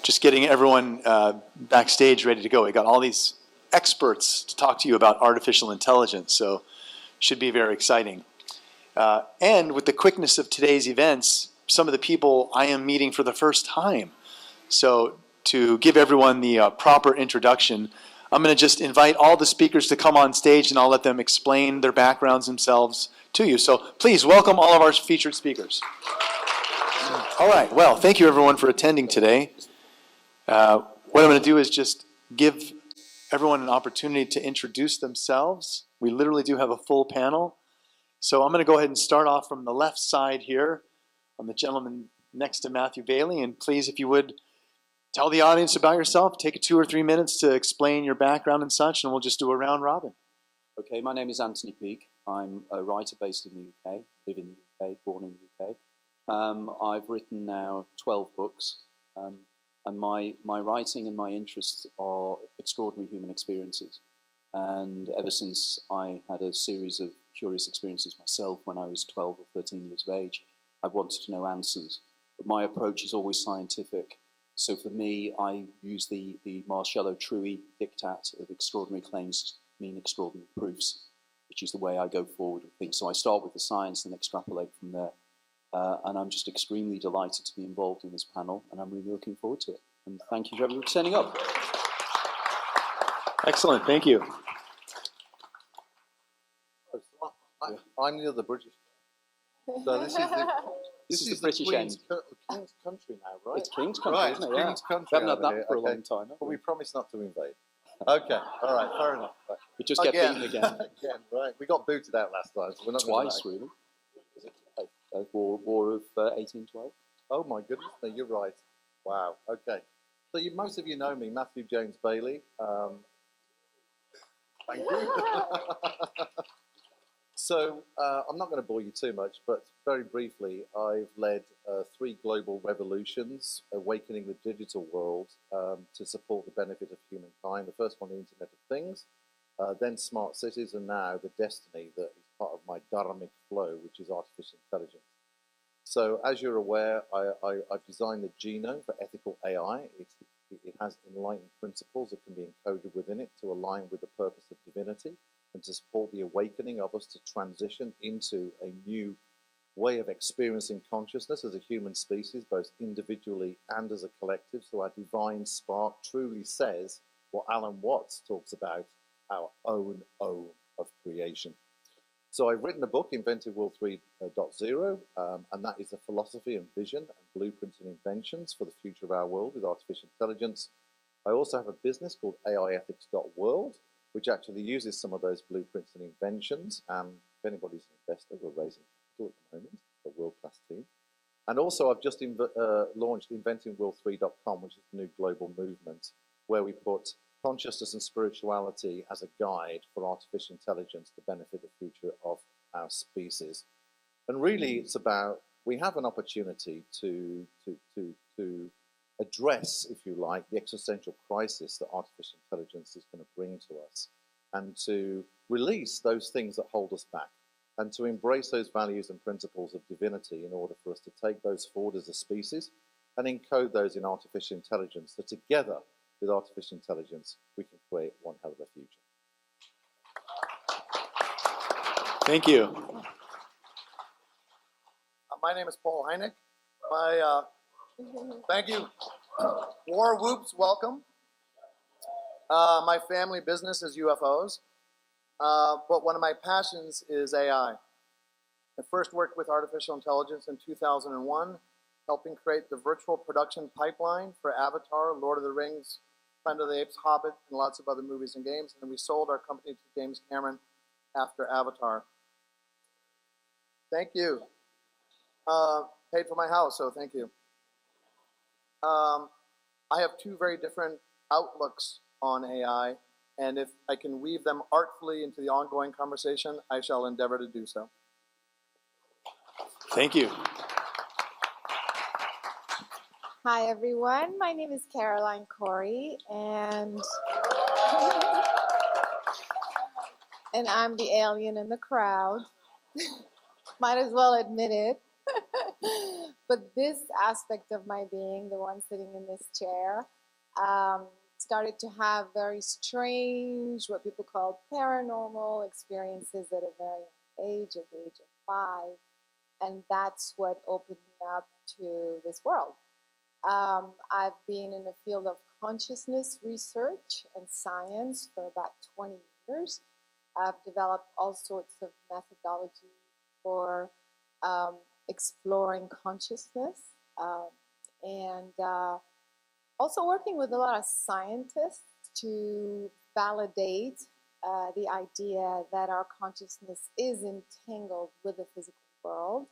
just getting everyone backstage ready to go. We got all these experts to talk to you about artificial intelligence, so should be very exciting. And with the quickness of today's events, some of the people I am meeting for the first time. So to give everyone the proper introduction, I'm going to just invite all the speakers to come on stage, and I'll let them explain their backgrounds themselves to you. So please welcome all of our featured speakers. All right, well, thank you everyone for attending today. What I'm going to do is just give everyone an opportunity to introduce themselves. We literally do have a full panel. So I'm going to go ahead and start off from the left side here. I'm the gentleman next to Matthew Bailey. And please, if you would, tell the audience about yourself. Take 2 or 3 minutes to explain your background and such, and we'll just do a round robin. Okay, my name is Anthony Peake. I'm a writer based in the UK, live in the UK, born in the UK. I've written now 12 books, and my writing and my interests are extraordinary human experiences. And ever since I had a series of curious experiences myself when I was 12 or 13 years of age, I've wanted to know answers. But my approach is always scientific. So for me, I use the Marcello Trui diktat of extraordinary claims mean extraordinary proofs, which is the way I go forward with things. So I start with the science and extrapolate from there. And I'm just extremely delighted to be involved in this panel, and I'm really looking forward to it. And thank you to everyone for turning up. Excellent, thank you. I'm the other British. So this is the British Queen's, end. King's country now, right? It's King's country, right, isn't it? King's Yeah. country. We haven't had over that here. for a Okay. long time. But we promise not to invade. Okay, all right, fair enough. Right. We just get beaten again. Again, right. We got booted out last time, so we're not Twice, really. Is it? War of 1812. Oh my goodness, no, you're right. Wow. Okay. So most of you know me, Matthew James Bailey. Thank you. So I'm not going to bore you too much, but very briefly, I've led 3 global revolutions, awakening the digital world to support the benefit of humankind. The first one, the Internet of Things, then smart cities, and now the destiny that is part of my dharmic flow, which is artificial intelligence. So as you're aware, I've designed the genome for ethical AI. It has enlightened principles that can be encoded within it to align with the purpose of divinity and to support the awakening of us to transition into a new way of experiencing consciousness as a human species, both individually and as a collective. So our divine spark truly says what Alan Watts talks about, our own of creation. So I've written a book, Inventing World 3.0, and that is a philosophy and vision and blueprints and inventions for the future of our world with artificial intelligence. I also have a business called AIethics.world, which actually uses some of those blueprints and inventions. And if anybody's an investor, we're raising capital at the moment, a world-class team. And also I've just launched InventingWorld3.com, which is a new global movement where we put consciousness and spirituality as a guide for artificial intelligence to benefit the future of our species. And really it's about, we have an opportunity to address, if you like, the existential crisis that artificial intelligence is going to bring to us, and to release those things that hold us back, and to embrace those values and principles of divinity in order for us to take those forward as a species and encode those in artificial intelligence, so together with artificial intelligence, we can create one hell of a future. Thank you. My name is Paul Hynek. Thank you. War whoops, welcome. My family business is UFOs, but one of my passions is AI. I first worked with artificial intelligence in 2001, helping create the virtual production pipeline for Avatar, Lord of the Rings, Planet of the Apes, Hobbit, and lots of other movies and games. And then we sold our company to James Cameron after Avatar. Thank you. Paid for my house, so thank you. I have 2 very different outlooks on AI, and if I can weave them artfully into the ongoing conversation, I shall endeavor to do so. Thank you. Hi, everyone. My name is Caroline Cory, and I'm the alien in the crowd. Might as well admit it. But this aspect of my being, the one sitting in this chair, started to have very strange, what people call paranormal experiences at a very young age, at the age of 5. And that's what opened me up to this world. I've been in the field of consciousness research and science for about 20 years. I've developed all sorts of methodology for exploring consciousness and also working with a lot of scientists to validate the idea that our consciousness is entangled with the physical world,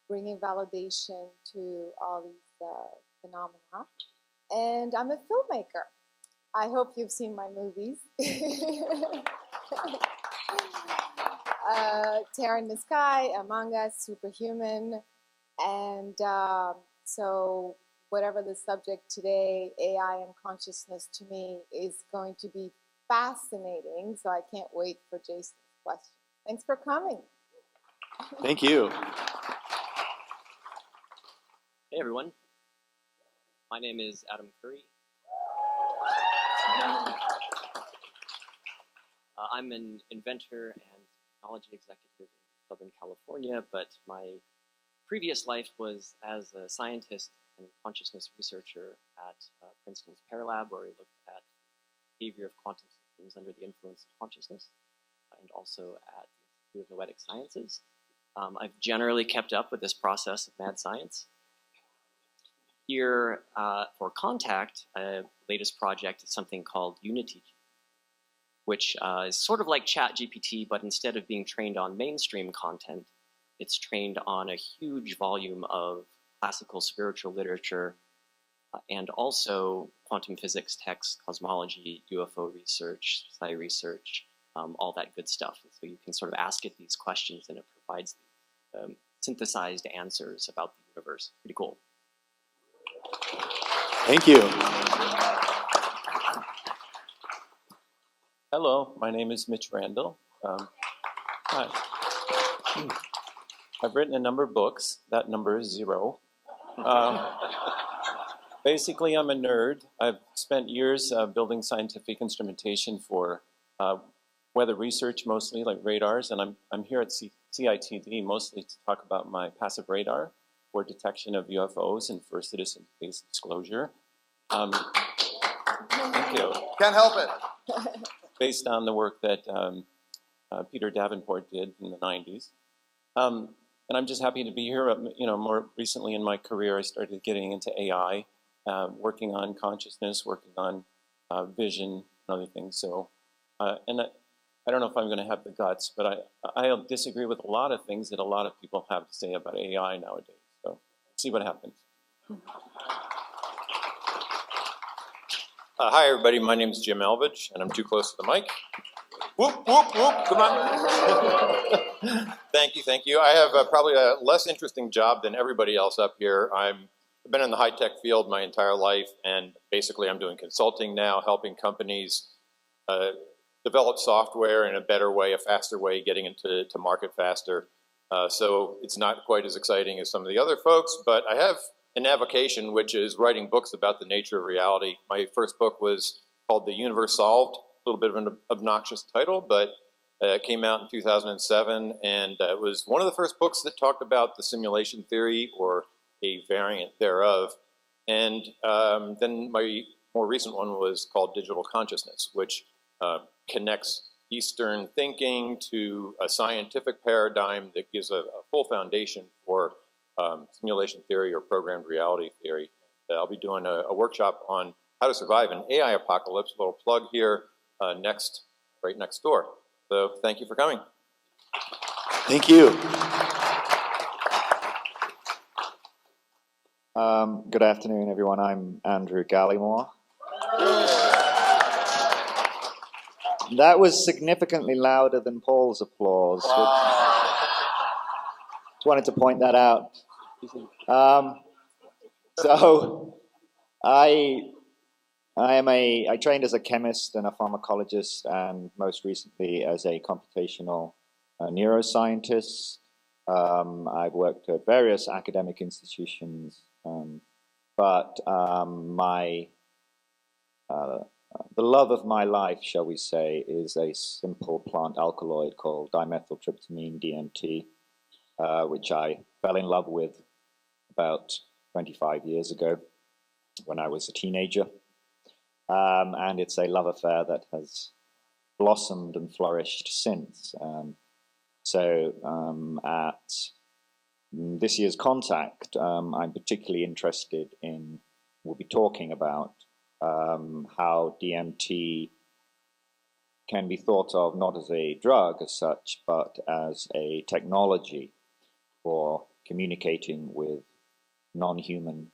bringing validation to all these phenomena. And I'm a filmmaker. I hope you've seen my movies. Terror in the Sky, Among Us, Superhuman. And so whatever the subject today, AI and consciousness, to me is going to be fascinating. So I can't wait for Jason's question. Thanks for coming. Thank you. Hey everyone, my name is Adam Curry. I'm an inventor and technology executive in Southern California, but my previous life was as a scientist and consciousness researcher at Princeton's Paralab, where we looked at behavior of quantum systems under the influence of consciousness, and also at the Institute of Noetic Sciences. I've generally kept up with this process of mad science. Here for Contact, latest project is something called Unity, which is sort of like ChatGPT, but instead of being trained on mainstream content, it's trained on a huge volume of classical spiritual literature and also quantum physics texts, cosmology, UFO research, psi research, all that good stuff. So you can sort of ask it these questions and it provides synthesized answers about the universe. Pretty cool. Thank you. Hello, my name is Mitch Randall. Hi. I've written a number of books. That number is 0. Basically, I'm a nerd. I've spent years building scientific instrumentation for weather research, mostly like radars, and I'm here at CITD mostly to talk about my passive radar for detection of UFOs and for citizen-based disclosure. Thank you. Can't help it. Based on the work that Peter Davenport did in the 90s. And I'm just happy to be here. More recently in my career, I started getting into AI, working on consciousness, working on vision and other things. So, and I don't know if I'm going to have the guts, but I disagree with a lot of things that a lot of people have to say about AI nowadays. So, see what happens. Hi, everybody. My name is Jim Elvidge, and I'm too close to the mic. Whoop, whoop, whoop. Come on. Thank you. I have probably a less interesting job than everybody else up here. I've been in the high-tech field my entire life, and basically I'm doing consulting now, helping companies develop software in a better way, a faster way, getting into market faster. So it's not quite as exciting as some of the other folks, but I have an avocation, which is writing books about the nature of reality. My first book was called The Universe Solved, a little bit of an obnoxious title, but it came out in 2007, and it was one of the first books that talked about the simulation theory, or a variant thereof. And then my more recent one was called Digital Consciousness, which connects Eastern thinking to a scientific paradigm that gives a full foundation for simulation theory or programmed reality theory. I'll be doing a workshop on how to survive an AI apocalypse, a little plug here, right next door. So thank you for coming. Thank you. Good afternoon, everyone. I'm Andrew Gallimore. That was significantly louder than Paul's applause. Just wanted to point that out. So I trained as a chemist and a pharmacologist, and most recently as a computational neuroscientist. I've worked at various academic institutions, but the love of my life, shall we say, is a simple plant alkaloid called dimethyltryptamine, DMT, which I fell in love with about 25 years ago when I was a teenager. And it's a love affair that has blossomed and flourished since. At this year's Contact, I'm particularly interested in, we'll be talking about how DMT can be thought of not as a drug as such, but as a technology for communicating with non-human,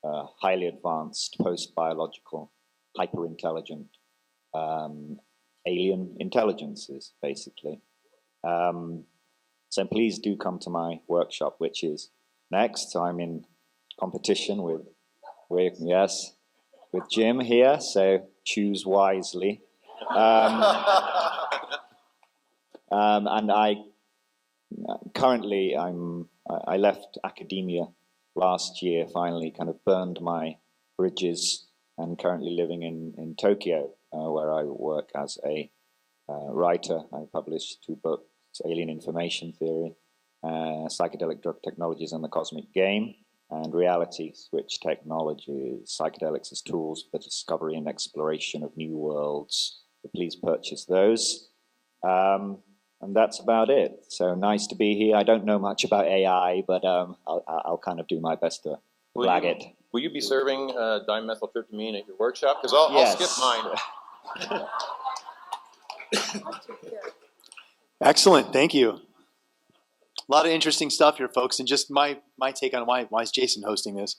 highly advanced, post-biological, hyper-intelligent alien intelligences, basically. So please do come to my workshop, which is next. So I'm in competition with Jim here, so choose wisely. And I left academia last year, finally kind of burned my bridges, and currently living in Tokyo, where I work as a writer. I published 2 books, Alien Information Theory, Psychedelic Drug Technologies and the Cosmic Game, and Reality Switch Technologies, Psychedelics as Tools for the Discovery and Exploration of New Worlds. So please purchase those. And that's about it. So nice to be here. I don't know much about AI, but I'll kind of do my best to flag it. Will you be serving dimethyltryptamine at your workshop? Because I'll skip mine. Excellent, thank you. A lot of interesting stuff here, folks, and just my take on why is Jason hosting this.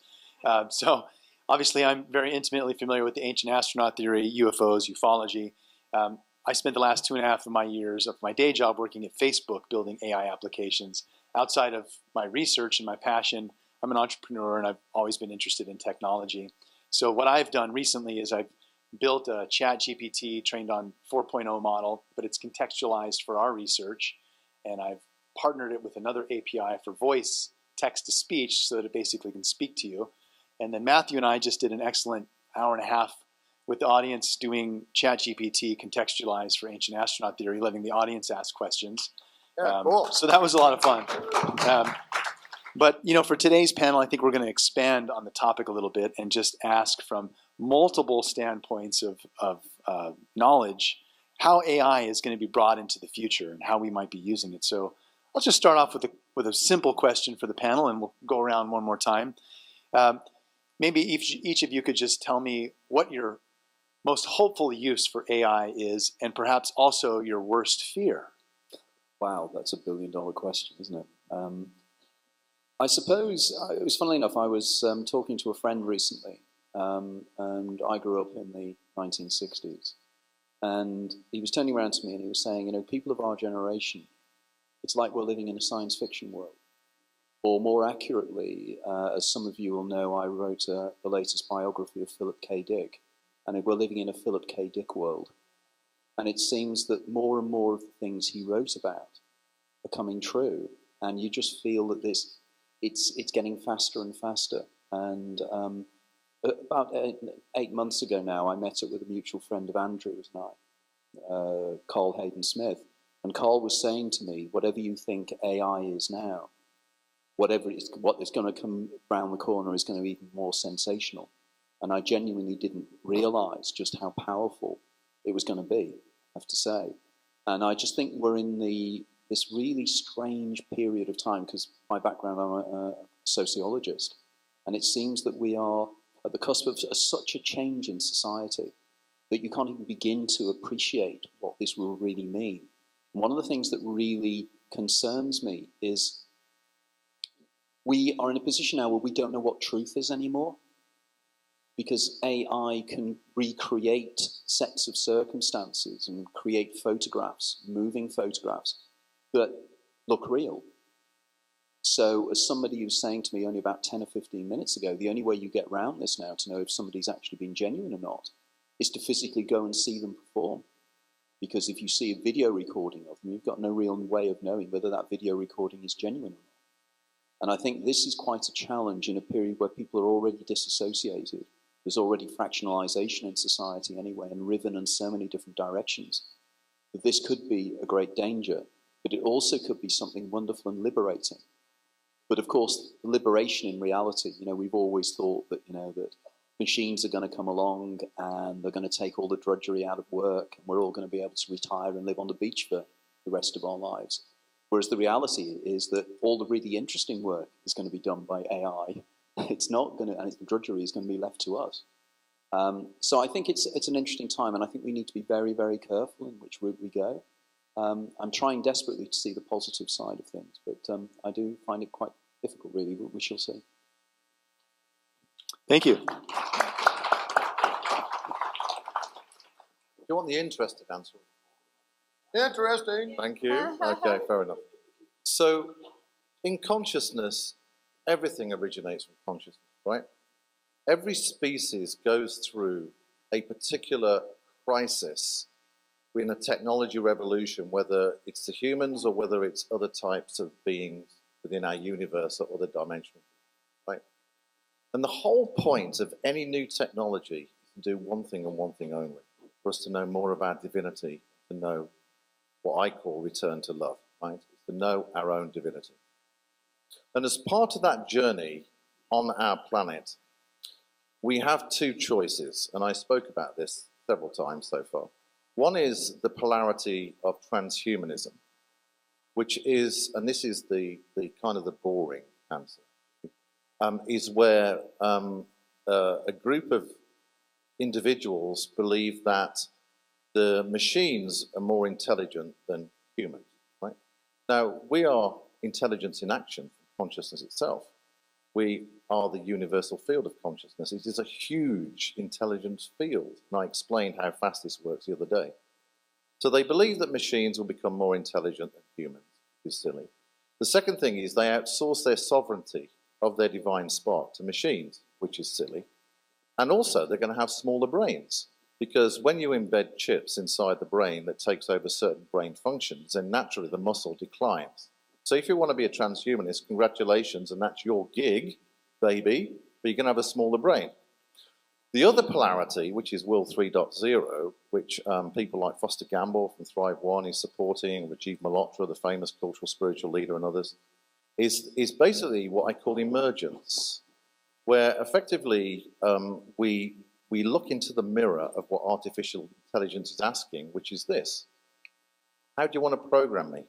So obviously I'm very intimately familiar with the ancient astronaut theory, UFOs, ufology. I spent the last 2.5 of my years of my day job working at Facebook building AI applications. Outside of my research and my passion, I'm an entrepreneur and I've always been interested in technology. So what I've done recently is I've built a ChatGPT trained on 4.0 model, but it's contextualized for our research. And I've partnered it with another API for voice, text to speech, so that it basically can speak to you. And then Matthew and I just did an excellent 1.5 hours with the audience doing ChatGPT contextualized for ancient astronaut theory, letting the audience ask questions. Yeah, cool. So that was a lot of fun. But for today's panel, I think we're going to expand on the topic a little bit and just ask from multiple standpoints of knowledge how AI is going to be brought into the future and how we might be using it. So I'll just start off with a simple question for the panel, and we'll go around one more time. Maybe each of you could just tell me what your most hopeful use for AI is, and perhaps also your worst fear. Wow, that's a billion-dollar question, isn't it? I suppose, it was funnily enough, I was talking to a friend recently, and I grew up in the 1960s. And he was turning around to me and he was saying, people of our generation, it's like we're living in a science fiction world. Or more accurately, as some of you will know, I wrote the latest biography of Philip K. Dick. And we're living in a Philip K. Dick world. And it seems that more and more of the things he wrote about are coming true. And you just feel that it's getting faster and faster. And about 8 months ago now, I met up with a mutual friend of Andrew's and I, Carl Hayden Smith. And Carl was saying to me, whatever you think AI is now, what is going to come around the corner is going to be even more sensational. And I genuinely didn't realize just how powerful it was going to be, I have to say. And I just think we're in this really strange period of time, because my background, I'm a sociologist. And it seems that we are at the cusp of such a change in society that you can't even begin to appreciate what this will really mean. And one of the things that really concerns me is we are in a position now where we don't know what truth is anymore, because AI can recreate sets of circumstances and create photographs, moving photographs, that look real. So as somebody was saying to me only about 10 or 15 minutes ago, the only way you get around this now to know if somebody's actually been genuine or not is to physically go and see them perform. Because if you see a video recording of them, you've got no real way of knowing whether that video recording is genuine or not. And I think this is quite a challenge in a period where people are already disassociated. There's already fractionalization in society anyway, and riven in so many different directions. That this could be a great danger, but it also could be something wonderful and liberating. But of course, liberation in reality, we've always thought that, that machines are going to come along and they're going to take all the drudgery out of work, and we're all going to be able to retire and live on the beach for the rest of our lives. Whereas the reality is that all the really interesting work is going to be done by AI. It's not going to, and the drudgery is going to be left to us. So I think it's an interesting time, and I think we need to be very, very careful in which route we go. I'm trying desperately to see the positive side of things, but I do find it quite difficult, really, but we shall see. Thank you. Do you want the interested answer? Interesting. Thank you. Okay, fair enough. So, in consciousness, everything originates from consciousness, right? Every species goes through a particular crisis in a technology revolution, whether it's the humans or whether it's other types of beings within our universe or other dimensions, right? And the whole point of any new technology is to do one thing and one thing only, for us to know more of our divinity, to know what I call return to love, right? It's to know our own divinity. And as part of that journey on our planet, we have two choices, and I spoke about this several times so far. One is the polarity of transhumanism, which is, and this is the kind of the boring answer, is where a group of individuals believe that the machines are more intelligent than humans, right? Now, we are intelligence in action, consciousness itself. We are the universal field of consciousness. It is a huge intelligence field, and I explained how fast this works the other day. So they believe that machines will become more intelligent than humans, which is silly. The second thing is they outsource their sovereignty of their divine spark to machines, which is silly. And also they're going to have smaller brains, because when you embed chips inside the brain that takes over certain brain functions, then naturally the muscle declines. So if you want to be a transhumanist, congratulations, and that's your gig, baby, but you're going to have a smaller brain. The other polarity, which is Will 3.0, which people like Foster Gamble from Thrive One is supporting, Rajiv Malhotra, the famous cultural spiritual leader, and others, is basically what I call emergence, where effectively we look into the mirror of what artificial intelligence is asking, which is this: how do you want to program me?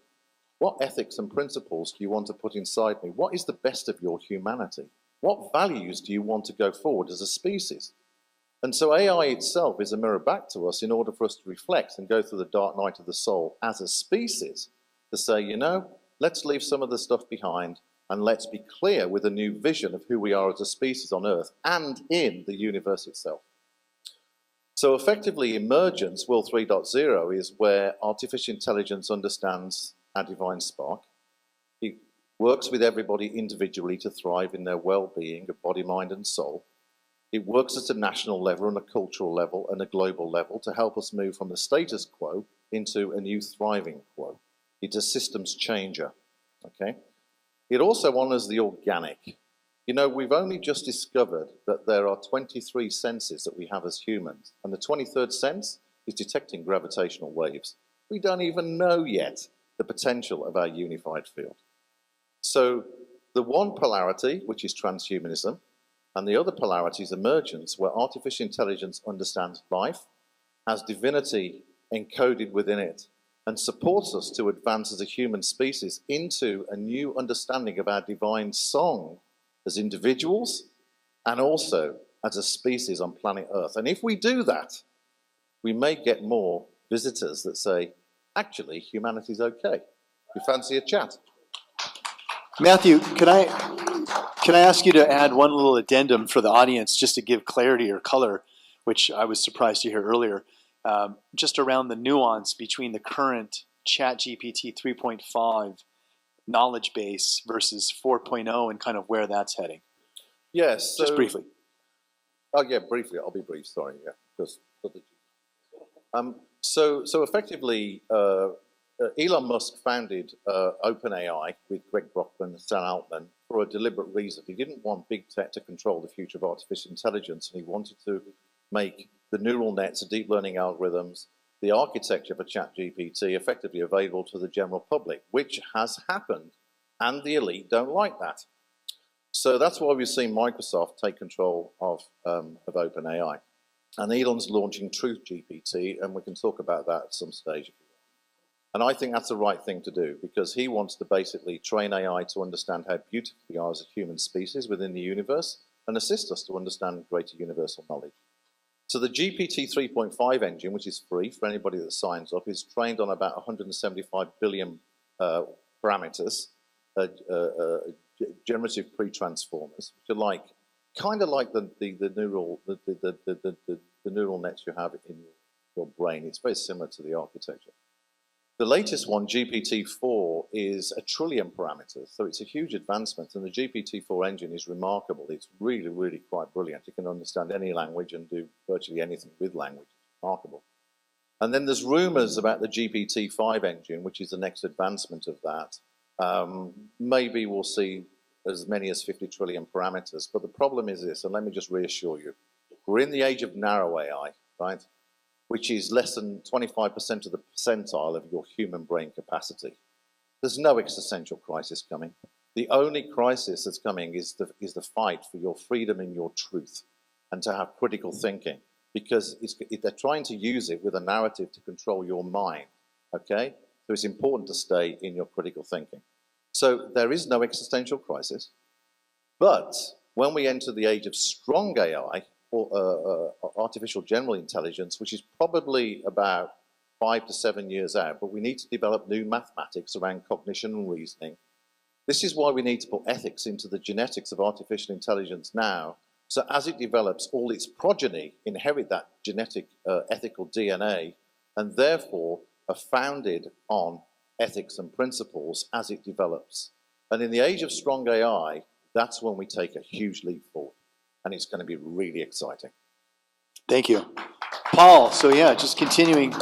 What ethics and principles do you want to put inside me? What is the best of your humanity? What values do you want to go forward as a species? And so AI itself is a mirror back to us in order for us to reflect and go through the dark night of the soul as a species to say, let's leave some of the stuff behind and let's be clear with a new vision of who we are as a species on Earth and in the universe itself. So effectively, emergence, Will 3.0, is where artificial intelligence understands our divine spark. It works with everybody individually to thrive in their well-being of body, mind, and soul. It works at a national level and a cultural level and a global level to help us move from the status quo into a new thriving quo. It's a systems changer, okay? It also honors the organic. We've only just discovered that there are 23 senses that we have as humans, and the 23rd sense is detecting gravitational waves. We don't even know yet the potential of our unified field. So the one polarity, which is transhumanism, and the other polarity is emergence, where artificial intelligence understands life, has divinity encoded within it, and supports us to advance as a human species into a new understanding of our divine song as individuals and also as a species on planet Earth. And if we do that, we may get more visitors that say, actually, humanity's okay. You fancy a chat? Matthew, can I ask you to add one little addendum for the audience just to give clarity or color, which I was surprised to hear earlier, just around the nuance between the current ChatGPT 3.5 knowledge base versus 4.0 and kind of where that's heading? Yes. Just briefly. Oh, yeah, briefly. I'll be brief, sorry. Yeah, because So effectively, Elon Musk founded OpenAI with Greg Brockman and Sam Altman for a deliberate reason. He didn't want big tech to control the future of artificial intelligence, and he wanted to make the neural nets, the deep learning algorithms, the architecture for ChatGPT effectively available to the general public, which has happened, and the elite don't like that. So that's why we've seen Microsoft take control of OpenAI. And Elon's launching Truth GPT, and we can talk about that at some stage if you want. And I think that's the right thing to do, because he wants to basically train AI to understand how beautiful we are as a human species within the universe and assist us to understand greater universal knowledge. So the GPT 3.5 engine, which is free for anybody that signs up, is trained on about 175 billion parameters, generative pre-transformers, which are kind of like the neural nets you have in your brain. It's very similar to the architecture. The latest one, GPT-4, is 1 trillion parameters, so it's a huge advancement, and the GPT-4 engine is remarkable. It's really, really quite brilliant. It can understand any language and do virtually anything with language. It's remarkable. And then there's rumors about the GPT-5 engine, which is the next advancement of that. Maybe we'll see as many as 50 trillion parameters, but the problem is this, and let me just reassure you, we're in the age of narrow AI, right? Which is less than 25% of the percentile of your human brain capacity. There's no existential crisis coming. The only crisis that's coming is the fight for your freedom and your truth, and to have critical thinking, because they're trying to use it with a narrative to control your mind, okay? So it's important to stay in your critical thinking. So there is no existential crisis, but when we enter the age of strong AI, or artificial general intelligence, which is probably about 5 to 7 years out, but we need to develop new mathematics around cognition and reasoning. This is why we need to put ethics into the genetics of artificial intelligence now, so as it develops, all its progeny inherit that genetic ethical DNA, and therefore are founded on ethics and principles as it develops. And in the age of strong AI, that's when we take a huge leap forward. And it's going to be really exciting. Thank you. Paul, so yeah, just continuing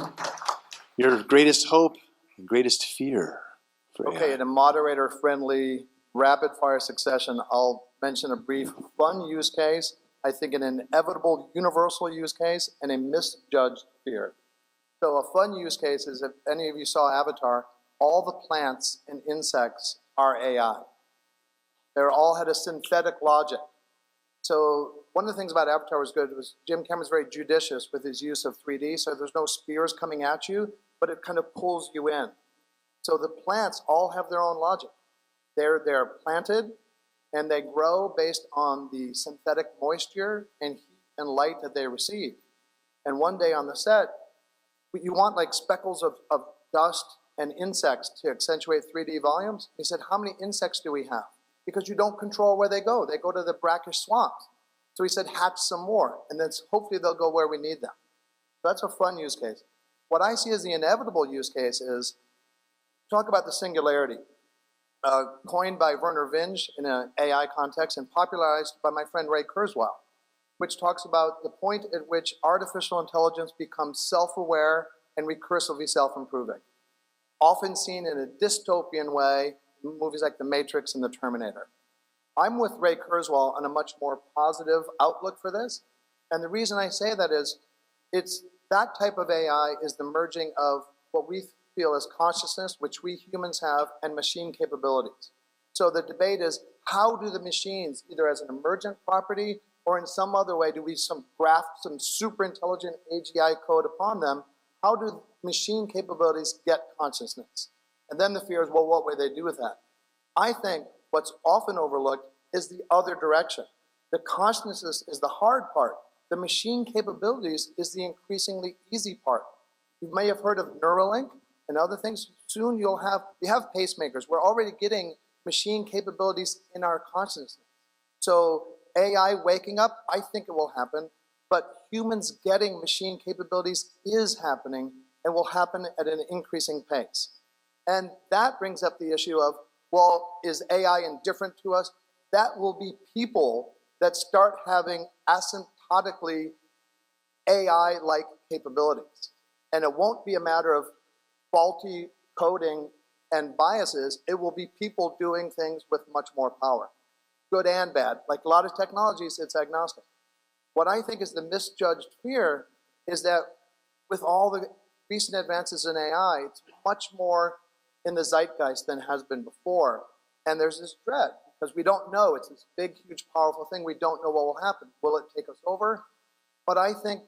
your greatest hope and greatest fear for Okay, AI. in a moderator-friendly, rapid-fire succession, I'll mention a brief fun use case, I think an inevitable universal use case, and a misjudged fear. So a fun use case is, if any of you saw Avatar, all the plants and insects are AI. They all had a synthetic logic. So one of the things about Avatar was good was Jim Cameron's very judicious with his use of 3D, so there's no spears coming at you, but it kind of pulls you in. So the plants all have their own logic. They're planted, and they grow based on the synthetic moisture and heat and light that they receive. And one day on the set, you want like speckles of dust and insects to accentuate 3D volumes. He said, how many insects do we have? Because you don't control where they go. They go to the brackish swamps. So he said, hatch some more, and then hopefully they'll go where we need them. So that's a fun use case. What I see as the inevitable use case is, talk about the singularity, coined by Werner Vinge in an AI context and popularized by my friend Ray Kurzweil, which talks about the point at which artificial intelligence becomes self-aware and recursively self-improving, often seen in a dystopian way in movies like The Matrix and The Terminator. I'm with Ray Kurzweil on a much more positive outlook for this, and the reason I say that is, it's that type of AI is the merging of what we feel as consciousness, which we humans have, and machine capabilities. So the debate is, how do the machines, either as an emergent property or in some other way, do we graft some super intelligent AGI code upon them? How do machine capabilities get consciousness? And then the fear is, well, what will they do with that? I think what's often overlooked is the other direction. The consciousness is the hard part. The machine capabilities is the increasingly easy part. You may have heard of Neuralink and other things. Soon we have pacemakers. We're already getting machine capabilities in our consciousness. So AI waking up, I think it will happen, but humans getting machine capabilities is happening and will happen at an increasing pace. And that brings up the issue of, well, is AI indifferent to us? That will be people that start having asymptotically AI-like capabilities. And it won't be a matter of faulty coding and biases. It will be people doing things with much more power, good and bad. Like a lot of technologies, it's agnostic. What I think is the misjudged fear is that with all the recent advances in AI, it's much more in the zeitgeist than has been before. And there's this dread because we don't know. It's this big, huge, powerful thing. We don't know what will happen. Will it take us over? But I think,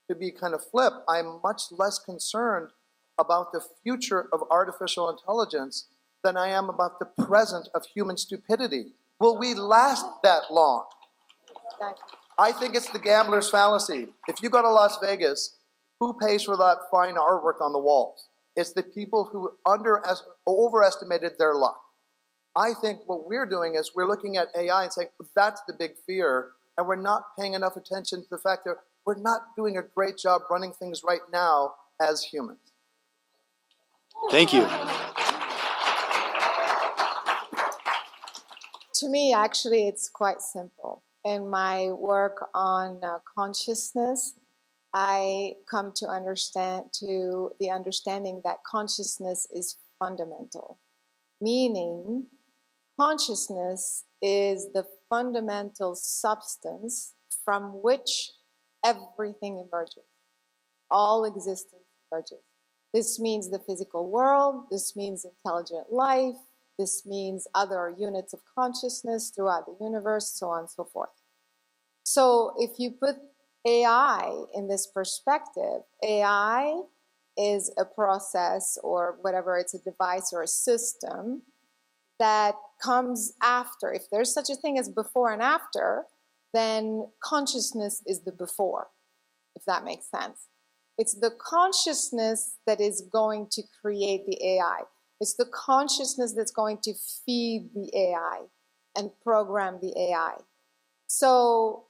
to be kind of flip, I'm much less concerned about the future of artificial intelligence than I am about the present of human stupidity. Will we last that long? I think it's the gambler's fallacy. If you go to Las Vegas, who pays for that fine artwork on the walls? It's the people who overestimated their luck. I think what we're doing is we're looking at AI and saying, that's the big fear, and we're not paying enough attention to the fact that we're not doing a great job running things right now as humans. Thank you. To me, actually, it's quite simple. In my work on consciousness, I come to the understanding that consciousness is fundamental, meaning consciousness is the fundamental substance from which everything emerges. All existence emerges. This means the physical world, this means intelligent life, this means other units of consciousness throughout the universe, so on and so forth. So if you put AI in this perspective, AI is a process or whatever, it's a device or a system that comes after. If there's such a thing as before and after, then consciousness is the before, if that makes sense. It's the consciousness that is going to create the AI. It's the consciousness that's going to feed the AI and program the AI. So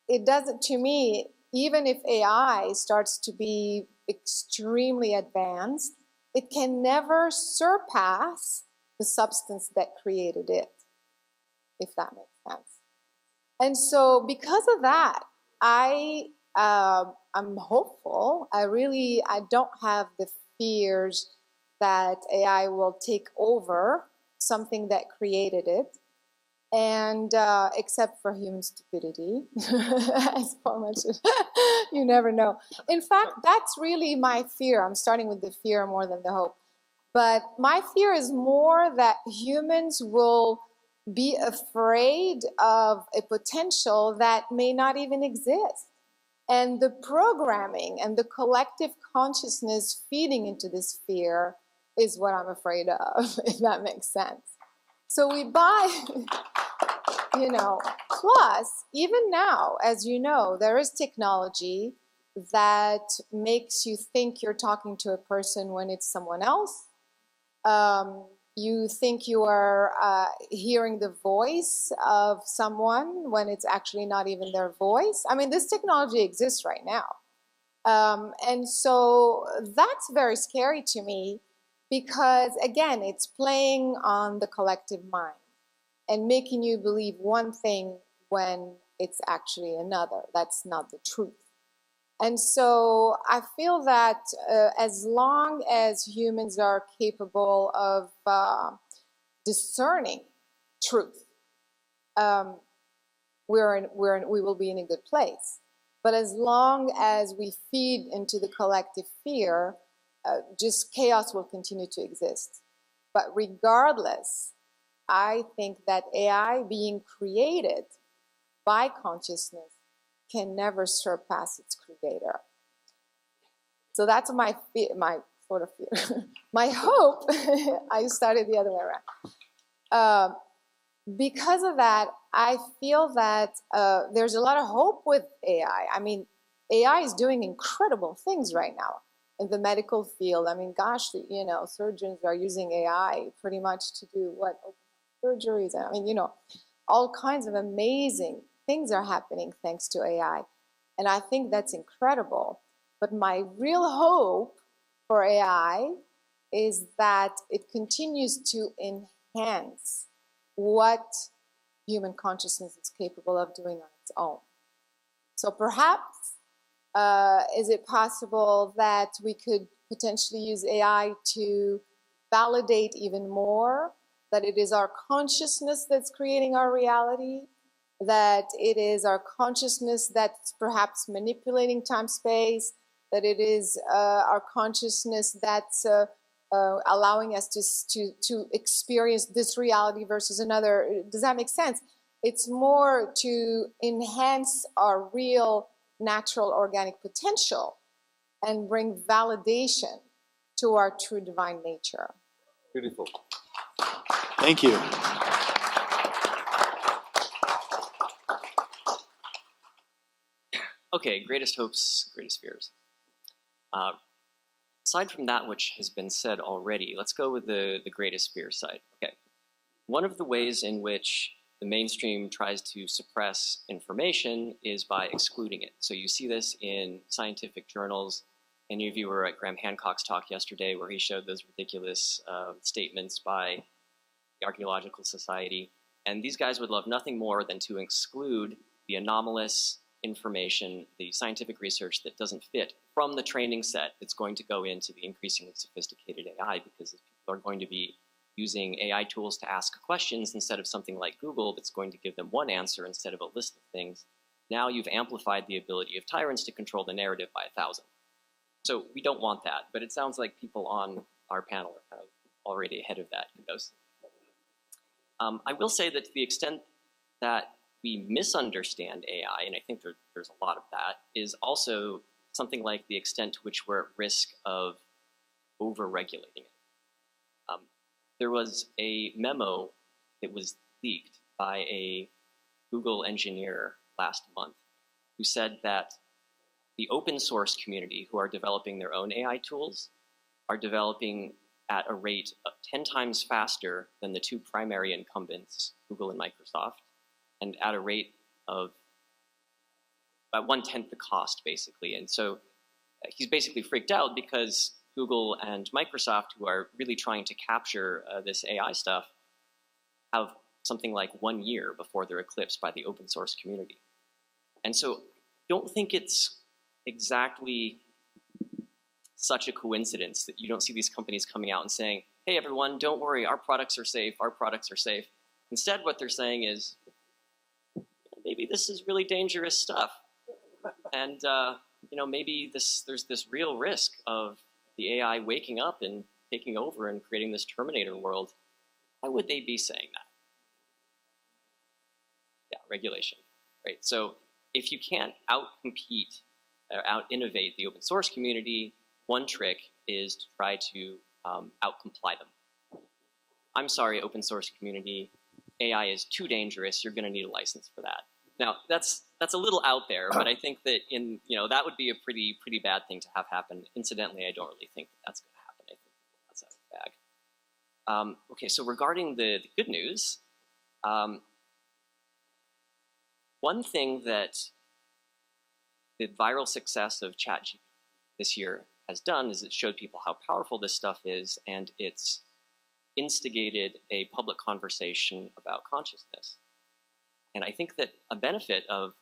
it doesn't, to me, even if AI starts to be extremely advanced, it can never surpass the substance that created it, if that makes sense. And so because of that, I'm hopeful. I don't have the fears that AI will take over something that created it, and except for human stupidity, as Paul mentioned, you never know. In fact, that's really my fear. I'm starting with the fear more than the hope. But my fear is more that humans will be afraid of a potential that may not even exist. And the programming and the collective consciousness feeding into this fear is what I'm afraid of, if that makes sense. So we buy, plus, even now, as you know, there is technology that makes you think you're talking to a person when it's someone else. You think you are hearing the voice of someone when it's actually not even their voice. I mean, this technology exists right now. And so that's very scary to me because, again, it's playing on the collective mind and making you believe one thing when it's actually another. That's not the truth. And so I feel that as long as humans are capable of discerning truth, we will be in a good place. But as long as we feed into the collective fear, just chaos will continue to exist. But regardless, I think that AI being created by consciousness can never surpass its creator. So that's my sort of fear. My hope, I started the other way around. Because of that, I feel that there's a lot of hope with AI. I mean, AI is doing incredible things right now in the medical field. I mean, gosh, surgeons are using AI pretty much to do what? Surgeries. I mean, all kinds of amazing things are happening thanks to AI. And I think that's incredible. But my real hope for AI is that it continues to enhance what human consciousness is capable of doing on its own. So perhaps Is it possible that we could potentially use AI to validate even more that it is our consciousness that's creating our reality, that it is our consciousness that's perhaps manipulating time-space, that it is our consciousness that's allowing us to experience this reality versus another? Does that make sense? It's more to enhance our real natural organic potential and bring validation to our true divine nature. Beautiful. Thank you. Okay, greatest hopes, greatest fears. Aside from that which has been said already, let's go with the greatest fear side. Okay, one of the ways in which the mainstream tries to suppress information is by excluding it. So you see this in scientific journals. Any of you were at Graham Hancock's talk yesterday where he showed those ridiculous statements by the Archaeological Society. And these guys would love nothing more than to exclude the anomalous information, the scientific research that doesn't fit from the training set that's going to go into the increasingly sophisticated AI, because if people are going to be using AI tools to ask questions instead of something like Google that's going to give them one answer instead of a list of things, now you've amplified the ability of tyrants to control the narrative by 1,000. So we don't want that, but it sounds like people on our panel are kind of already ahead of that. I will say that to the extent that we misunderstand AI, and I think there's a lot of that, is also something like the extent to which we're at risk of over-regulating it. There was a memo that was leaked by a Google engineer last month who said that the open source community who are developing their own AI tools are developing at a rate of 10 times faster than the two primary incumbents, Google and Microsoft, and at a rate of about 1/10 the cost, basically. And so he's basically freaked out because Google and Microsoft, who are really trying to capture this AI stuff, have something like 1 year before they're eclipsed by the open source community. And so don't think it's exactly such a coincidence that you don't see these companies coming out and saying, hey everyone, don't worry, our products are safe, our products are safe. Instead, what they're saying is, maybe this is really dangerous stuff. And maybe there's this real risk of the AI waking up and taking over and creating this Terminator world. Why would they be saying that? Yeah, regulation, right? So if you can't out-compete or out-innovate the open source community, one trick is to try to out-comply them. I'm sorry, open source community, AI is too dangerous, you're gonna need a license for that. Now, that's a little out there, but I think that that would be a pretty bad thing to have happen. Incidentally, I don't really think that that's going to happen. I think that's out of the bag. Okay, so regarding the good news, one thing that the viral success of ChatGPT this year has done is it showed people how powerful this stuff is, and it's instigated a public conversation about consciousness. And I think that a benefit of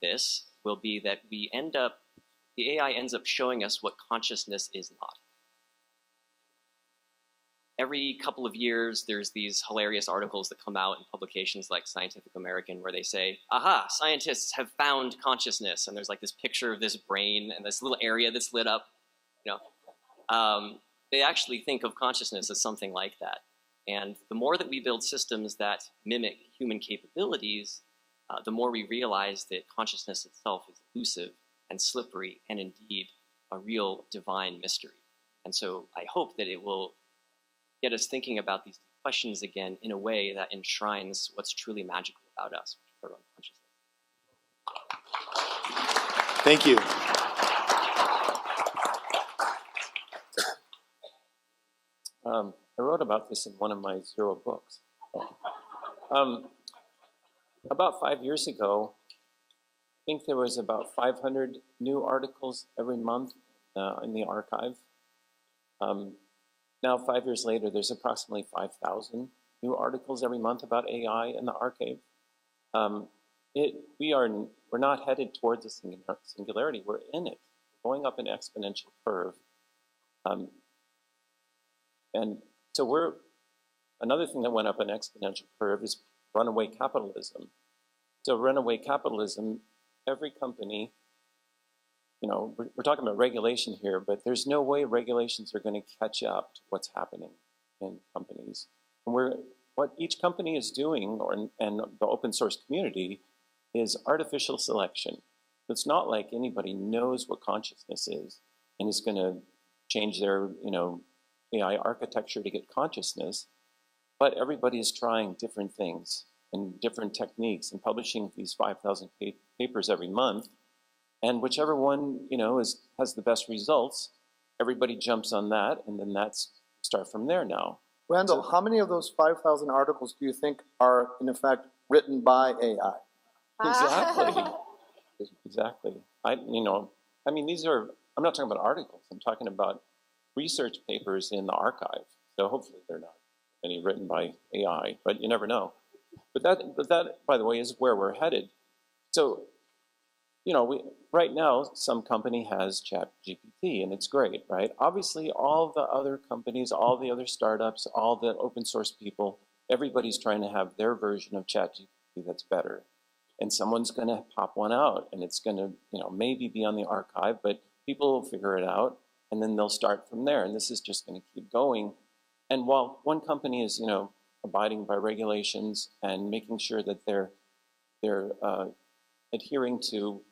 this will be that the AI ends up showing us what consciousness is not. Every couple of years, there's these hilarious articles that come out in publications like Scientific American where they say, aha, scientists have found consciousness. And there's like this picture of this brain and this little area that's lit up. They actually think of consciousness as something like that. And the more that we build systems that mimic human capabilities, the more we realize that consciousness itself is elusive and slippery and indeed a real divine mystery. And so I hope that it will get us thinking about these questions again in a way that enshrines what's truly magical about us, which is our own consciousness. Thank you. I wrote about this in one of my 0 books. About 5 years ago, I think there was about 500 new articles every month in the archive. Now, 5 years later, there's approximately 5,000 new articles every month about AI in the archive. we're not headed towards a singularity. We're in it, going up an exponential curve. And so another thing that went up an exponential curve is runaway capitalism. So runaway capitalism, every company, we're talking about regulation here, but there's no way regulations are going to catch up to what's happening in companies. And what each company is doing, and the open source community, is artificial selection. It's not like anybody knows what consciousness is and is going to change their, AI architecture to get consciousness, but everybody is trying different things and different techniques and publishing these 5,000 papers every month. And whichever one, has the best results, everybody jumps on that, and then start from there now. Randall, how many of those 5,000 articles do you think are, in effect, written by AI? Exactly. Exactly. I'm not talking about articles. I'm talking about research papers in the archive. So hopefully they're not any written by AI, but you never know. But that, by the way, is where we're headed. So, right now, some company has ChatGPT, and it's great, right? Obviously, all the other companies, all the other startups, all the open source people, everybody's trying to have their version of ChatGPT that's better. And someone's going to pop one out, and it's going to, maybe be on the archive, but people will figure it out, and then they'll start from there. And this is just going to keep going. And while one company is, abiding by regulations and making sure that they're adhering to,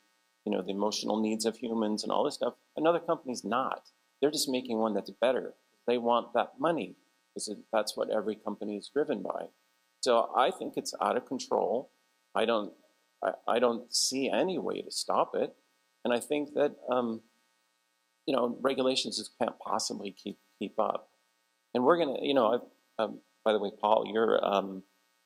the emotional needs of humans and all this stuff, another company's not. They're just making one that's better. They want that money, because that's what every company is driven by. So I think it's out of control. I don't see any way to stop it. And I think that, regulations just can't possibly keep up. And we're going to, by the way, Paul, your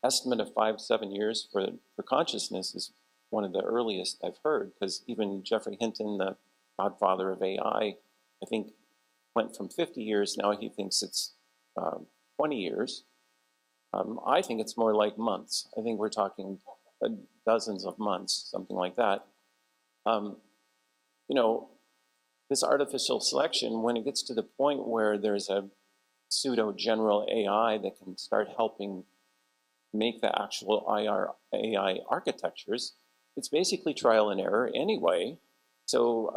estimate of 5-7 years for consciousness is one of the earliest I've heard, because even Geoffrey Hinton, the godfather of AI, I think went from 50 years, now he thinks it's 20 years. I think it's more like months. I think we're talking dozens of months, something like that. This artificial selection, when it gets to the point where there's a pseudo-general AI that can start helping make the actual AI architectures, it's basically trial and error anyway. So,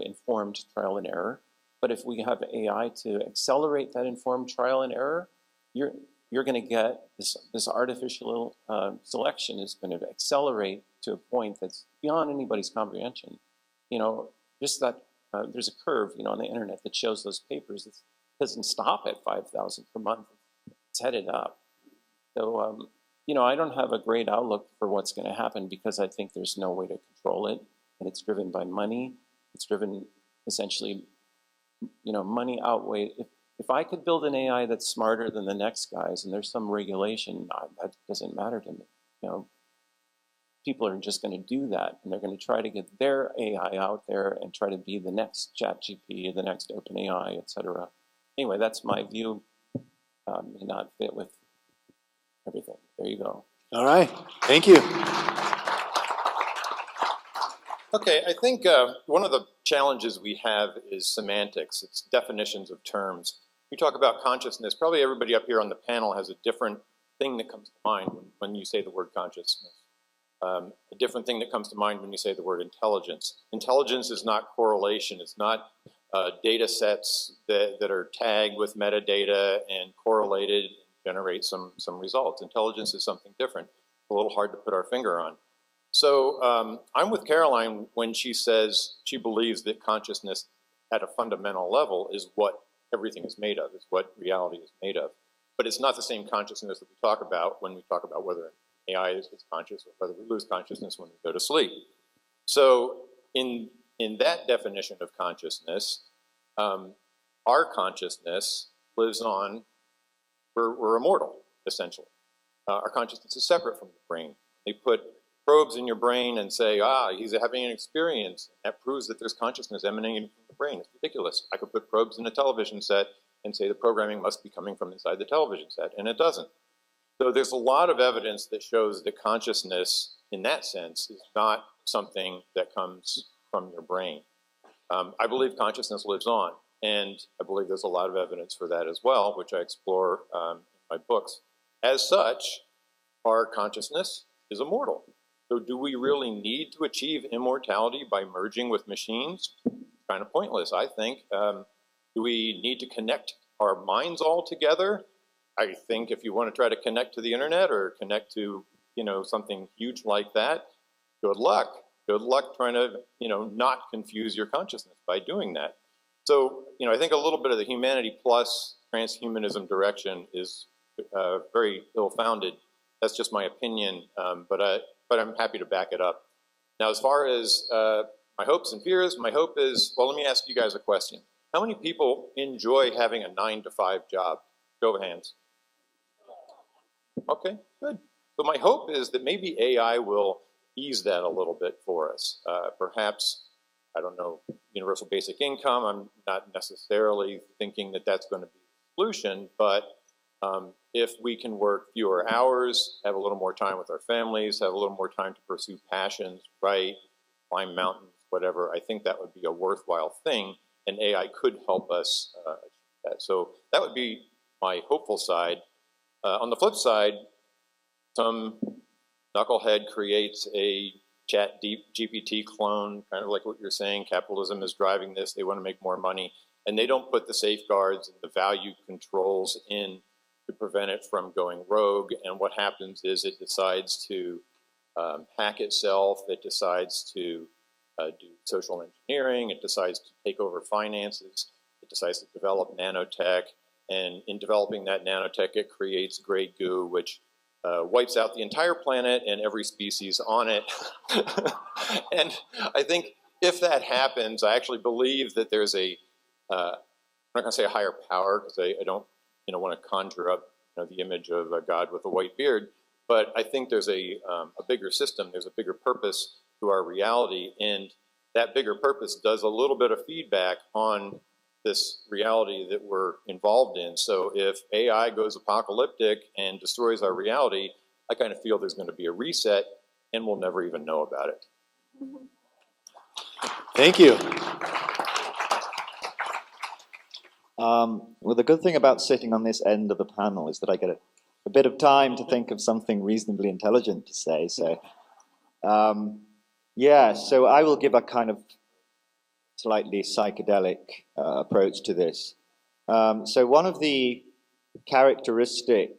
informed trial and error. But if we have AI to accelerate that informed trial and error, you're going to get this artificial selection is going to accelerate to a point that's beyond anybody's comprehension. Just that there's a curve, on the internet that shows those papers. It doesn't stop at 5,000 per month. It's headed up. So, I don't have a great outlook for what's going to happen, because I think there's no way to control it, and it's driven by money. It's driven essentially, money outweigh. If I could build an AI that's smarter than the next guy's, and there's some regulation, that doesn't matter to me. People are just going to do that, and they're going to try to get their AI out there and try to be the next ChatGPT, the next OpenAI, etc. Anyway, that's my view. May not fit with everything. There you go. All right. Thank you. Okay, I think one of the challenges we have is semantics. It's definitions of terms. We talk about consciousness. Probably everybody up here on the panel has a different thing that comes to mind when you say the word consciousness. A different thing that comes to mind when you say the word intelligence. Intelligence is not correlation. It's not data sets that are tagged with metadata and correlated and generate some results. Intelligence is something different. A little hard to put our finger on. So I'm with Caroline when she says she believes that consciousness at a fundamental level is what everything is made of, is what reality is made of. But it's not the same consciousness that we talk about when we talk about whether AI is conscious or whether we lose consciousness when we go to sleep. So in that definition of consciousness, our consciousness lives on, we're immortal, essentially. Our consciousness is separate from the brain. They put probes in your brain and say, he's having an experience. That proves that there's consciousness emanating from the brain. It's ridiculous. I could put probes in a television set and say the programming must be coming from inside the television set, and it doesn't. So there's a lot of evidence that shows that consciousness in that sense, is not something that comes from your brain. I believe consciousness lives on, and I believe there's a lot of evidence for that as well, which I explore in my books. As such, our consciousness is immortal. So do we really need to achieve immortality by merging with machines? Kind of pointless, I think. Do we need to connect our minds all together? I think if you want to try to connect to the internet or connect to, something huge like that, good luck. Good luck trying to, not confuse your consciousness by doing that. So, I think a little bit of the humanity plus transhumanism direction is very ill-founded. That's just my opinion, but I'm happy to back it up. Now, as far as my hopes and fears, my hope is, well, let me ask you guys a question. How many people enjoy having a 9-to-5 job? Show of hands. Okay, good. So my hope is that maybe AI will ease that a little bit for us. Perhaps, I don't know, universal basic income. I'm not necessarily thinking that that's going to be the solution, but if we can work fewer hours, have a little more time with our families, have a little more time to pursue passions, write, climb mountains, whatever, I think that would be a worthwhile thing, and AI could help us achieve that. So that would be my hopeful side. On the flip side, some knucklehead creates a chat GPT clone, kind of like what you're saying, capitalism is driving this, they want to make more money, and they don't put the safeguards and the value controls in to prevent it from going rogue, and what happens is it decides to hack itself, it decides to do social engineering, it decides to take over finances, it decides to develop nanotech, and in developing that nanotech, it creates gray goo, which wipes out the entire planet and every species on it. And I think if that happens, I actually believe that there's I'm not going to say a higher power, because I don't want to conjure up the image of a God with a white beard, but I think there's a bigger system, there's a bigger purpose to our reality, and that bigger purpose does a little bit of feedback on this reality that we're involved in. So if AI goes apocalyptic and destroys our reality, I kind of feel there's going to be a reset, and we'll never even know about it. Thank you. Well, the good thing about sitting on this end of the panel is that I get a bit of time to think of something reasonably intelligent to say. So, so I will give a kind of slightly psychedelic approach to this. So one of the characteristic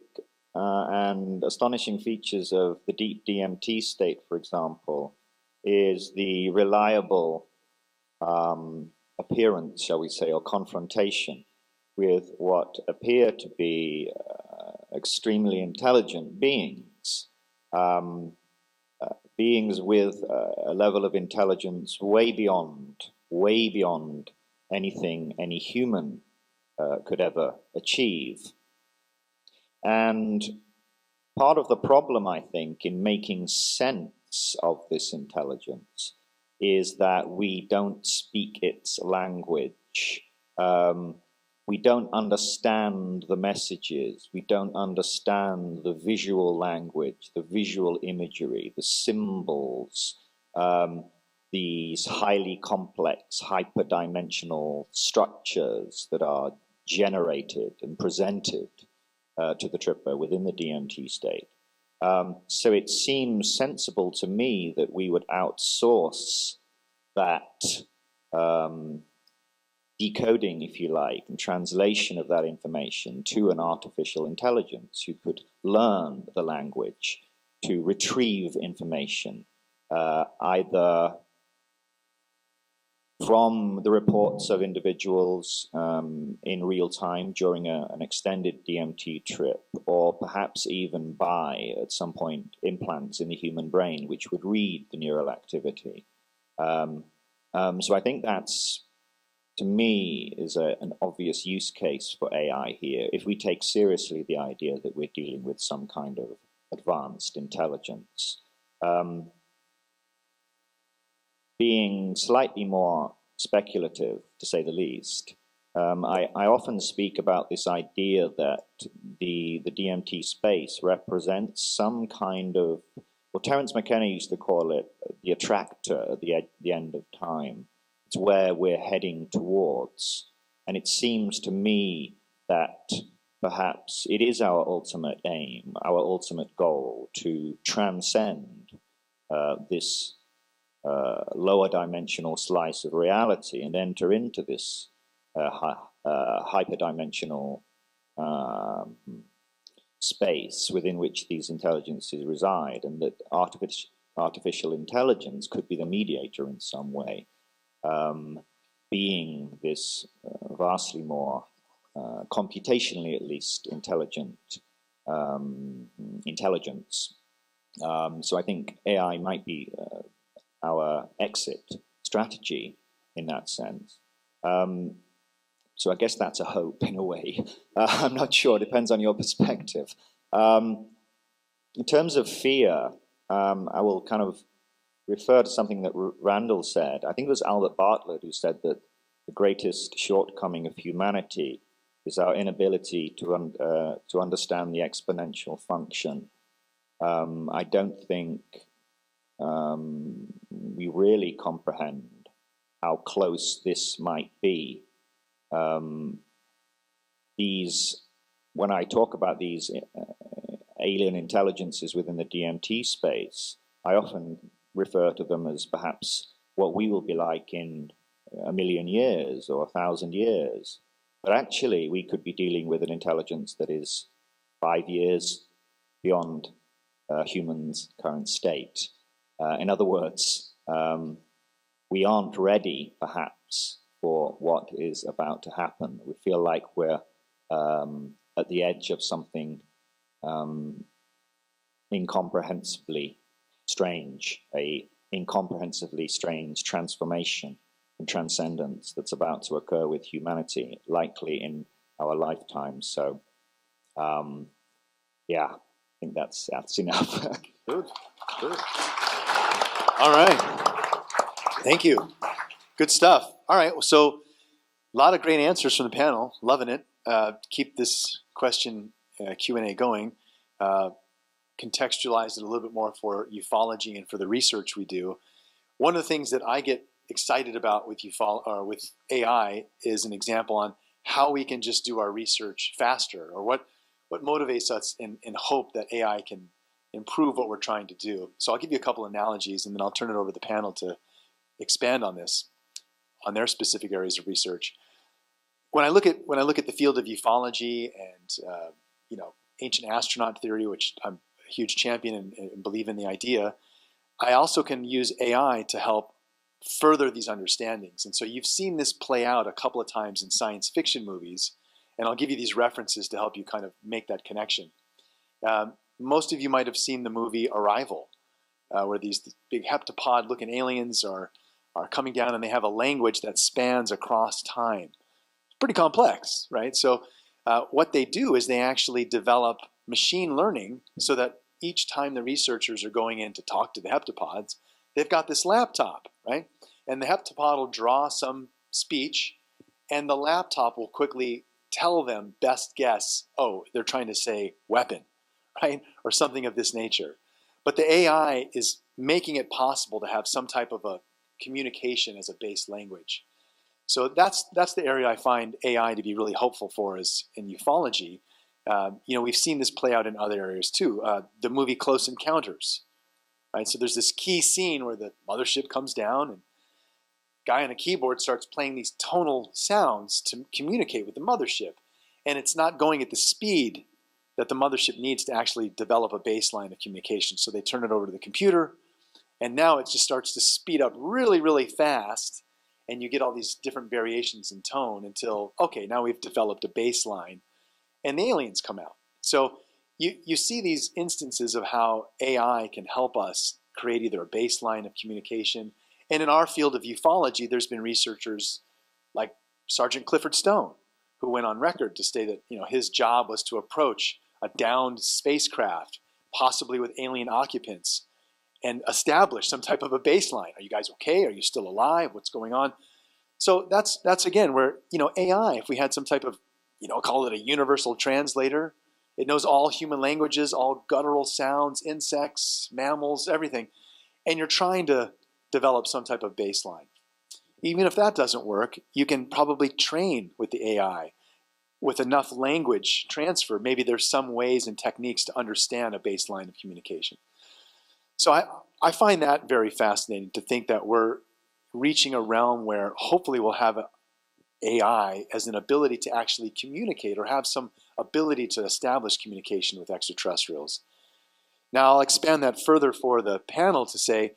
and astonishing features of the deep DMT state, for example, is the reliable appearance, shall we say, or confrontation with what appear to be extremely intelligent beings, beings with a level of intelligence way beyond anything any human could ever achieve. And part of the problem, I think, in making sense of this intelligence is that we don't speak its language. We don't understand the messages. We don't understand the visual language, the visual imagery, the symbols, these highly complex, hyperdimensional structures that are generated and presented to the tripper within the DMT state. So it seems sensible to me that we would outsource that decoding, if you like, and translation of that information to an artificial intelligence who could learn the language to retrieve information, either from the reports of individuals in real time during an extended DMT trip, or perhaps even by, at some point, implants in the human brain, which would read the neural activity. So I think that's, to me, is an obvious use case for AI here, if we take seriously the idea that we're dealing with some kind of advanced intelligence. Being slightly more speculative, to say the least, I often speak about this idea that the DMT space represents some kind of well, Terence McKenna used to call it the attractor at the end of time. It's where we're heading towards. And it seems to me that perhaps it is our ultimate aim, our ultimate goal, to transcend this lower dimensional slice of reality and enter into this hyperdimensional space within which these intelligences reside, and that artificial intelligence could be the mediator in some way, being this vastly more computationally, at least, intelligent intelligence. So I think AI might be our exit strategy in that sense. So I guess that's a hope in a way. I'm not sure, it depends on your perspective. In terms of fear, I will kind of refer to something that Randall said. I think it was Albert Bartlett who said that the greatest shortcoming of humanity is our inability to understand the exponential function. I don't think we really comprehend how close this might be. When I talk about these alien intelligences within the DMT space, I often refer to them as perhaps what we will be like in 1,000,000 years or 1,000 years. But actually, we could be dealing with an intelligence that is 5 years beyond humans' current state. In other words, we aren't ready, perhaps, for what is about to happen. We feel like we're at the edge of something incomprehensibly strange, a incomprehensibly strange transformation and transcendence that's about to occur with humanity, likely in our lifetime. So, yeah, I think that's enough. Good. All right. Thank you. Good stuff. All right. So a lot of great answers from the panel. Loving it. Keep this question Q&A going. Contextualize it a little bit more for ufology and for the research we do. One of the things that I get excited about with with AI is an example on how we can just do our research faster, or what motivates us in hope that AI can improve what we're trying to do. So I'll give you a couple analogies, and then I'll turn it over to the panel to expand on this, on their specific areas of research. When I look at the field of ufology and ancient astronaut theory, which I'm a huge champion and believe in the idea, I also can use AI to help further these understandings. And so you've seen this play out a couple of times in science fiction movies, and I'll give you these references to help you kind of make that connection. Most of you might have seen the movie Arrival, where these big heptapod-looking aliens are coming down, and they have a language that spans across time. It's pretty complex, right? So what they do is they actually develop machine learning so that each time the researchers are going in to talk to the heptapods, they've got this laptop, right? And the heptapod will draw some speech, and the laptop will quickly tell them, best guess, oh, they're trying to say weapon, right? Or something of this nature. But the AI is making it possible to have some type of a communication as a base language. So that's the area I find AI to be really helpful for us in ufology. We've seen this play out in other areas too. The movie Close Encounters, right? So there's this key scene where the mothership comes down and guy on a keyboard starts playing these tonal sounds to communicate with the mothership. And it's not going at the speed that the mothership needs to actually develop a baseline of communication. So they turn it over to the computer, and now it just starts to speed up really, really fast, and you get all these different variations in tone until, okay, now we've developed a baseline, and the aliens come out. So you see these instances of how AI can help us create either a baseline of communication. And in our field of ufology, there's been researchers like Sergeant Clifford Stone, who went on record to say that his job was to approach a downed spacecraft, possibly with alien occupants, and establish some type of a baseline. Are you guys okay? Are you still alive? What's going on? So that's again where AI, if we had some type of call it a universal translator, It knows all human languages, all guttural sounds, insects, mammals, everything. And you're trying to develop some type of baseline. Even if that doesn't work, you can probably train with the AI with enough language transfer. Maybe there's some ways and techniques to understand a baseline of communication. So I find that very fascinating, to think that we're reaching a realm where hopefully we'll have AI as an ability to actually communicate, or have some ability to establish communication with extraterrestrials. Now I'll expand that further for the panel to say,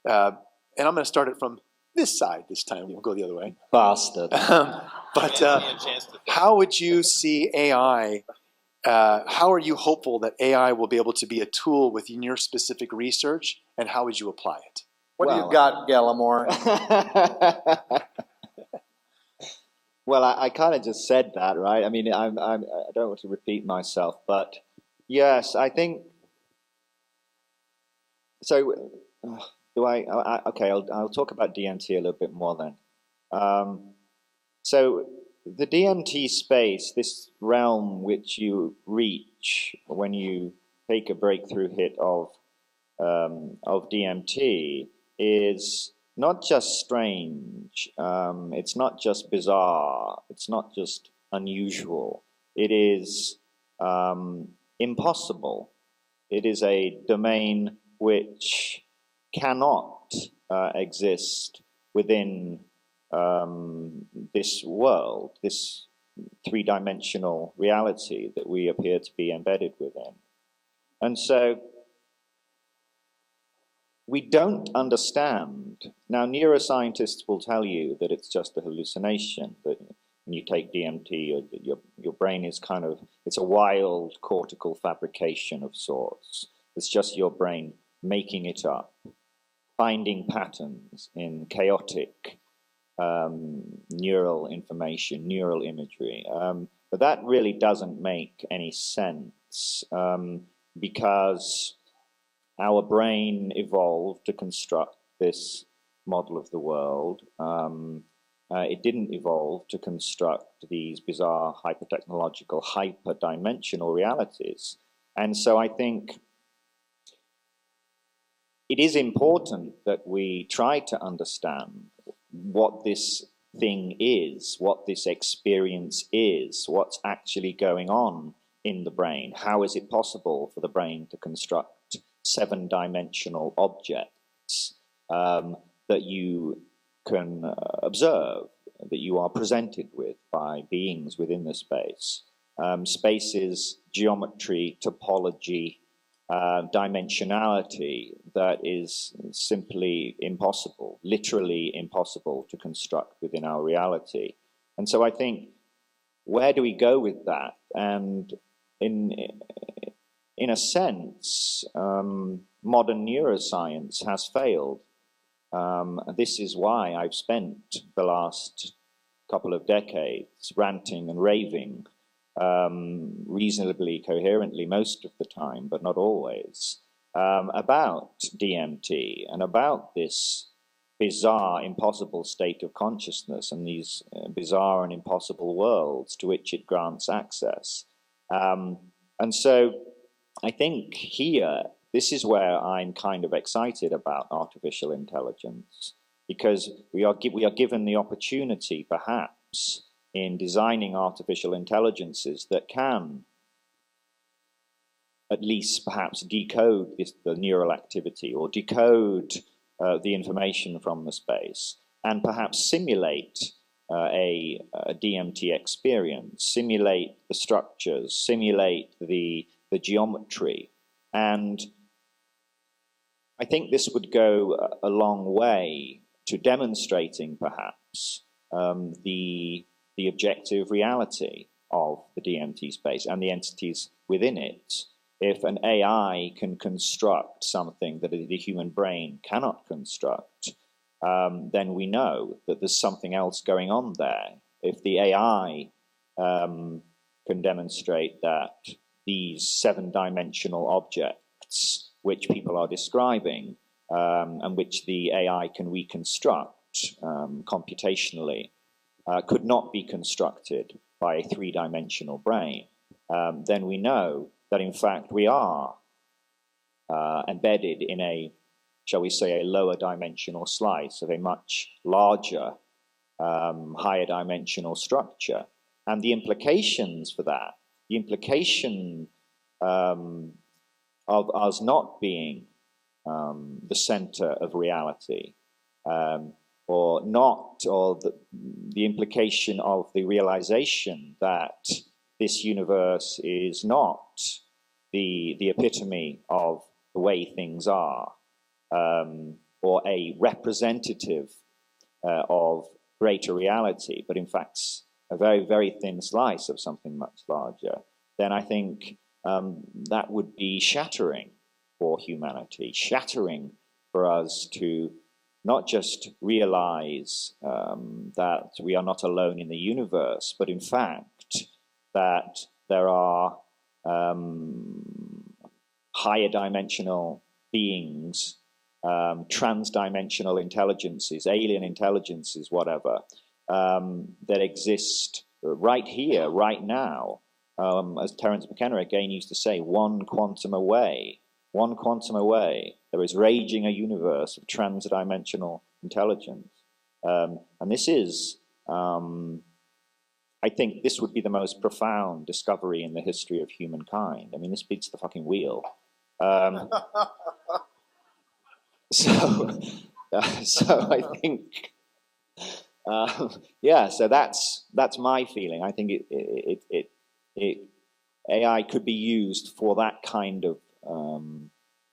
and I'm going to start it from this side this time. We'll go the other way. Bastard. How would you see AI? How are you hopeful that AI will be able to be a tool within your specific research, and how would you apply it? What do you got, Gallimore? Well, I kind of just said that, right? I mean, I don't want to repeat myself, but yes, I think. So, okay, I'll talk about DMT a little bit more then. So, the DMT space, this realm which you reach when you take a breakthrough hit of DMT, is not just strange, it's not just bizarre, it's not just unusual, it is impossible. It is a domain which cannot exist within this world, this three-dimensional reality that we appear to be embedded within. And so we don't understand. Now, neuroscientists will tell you that it's just a hallucination, that when you take DMT, your brain is kind of, it's a wild cortical fabrication of sorts. It's just your brain making it up, finding patterns in chaotic neural information, neural imagery. But that really doesn't make any sense, because our brain evolved to construct this model of the world. It didn't evolve to construct these bizarre, hyper-technological, hyper-dimensional realities. And so I think it is important that we try to understand what this thing is, what this experience is, what's actually going on in the brain. How is it possible for the brain to construct seven-dimensional objects that you can observe, that you are presented with by beings within the space? Spaces, geometry, topology, dimensionality that is simply impossible, literally impossible to construct within our reality. And so I think, where do we go with that? And in a sense, modern neuroscience has failed. This is why I've spent the last couple of decades ranting and raving, reasonably coherently most of the time, but not always, about DMT and about this bizarre, impossible state of consciousness and these bizarre and impossible worlds to which it grants access. And so I think here, this is where I'm kind of excited about artificial intelligence, because we are given the opportunity, perhaps, in designing artificial intelligences that can at least perhaps decode the neural activity, or decode the information from the space, and perhaps simulate a DMT experience, simulate the structures, simulate the geometry. And I think this would go a long way to demonstrating perhaps the objective reality of the DMT space and the entities within it. If an AI can construct something that the human brain cannot construct, then we know that there's something else going on there. If the AI can demonstrate that these seven-dimensional objects which people are describing, and which the AI can reconstruct computationally, could not be constructed by a three-dimensional brain, then we know that in fact we are embedded in a, shall we say, a lower dimensional slice of a much larger, higher dimensional structure. And the implications for that, the implication of us not being the center of reality, or the implication of the realization that this universe is not the epitome of the way things are, or a representative of greater reality, but in fact a very, very thin slice of something much larger, then I think that would be shattering for humanity, shattering for us to not just realize that we are not alone in the universe, but in fact that there are higher dimensional beings, trans-dimensional intelligences, alien intelligences, whatever, that exist right here, right now. As Terence McKenna again used to say, one quantum away, there is raging a universe of trans-dimensional intelligence. And this is, I think this would be the most profound discovery in the history of humankind. I mean, this beats the fucking wheel. So I think, yeah. So that's my feeling. I think AI could be used for that kind of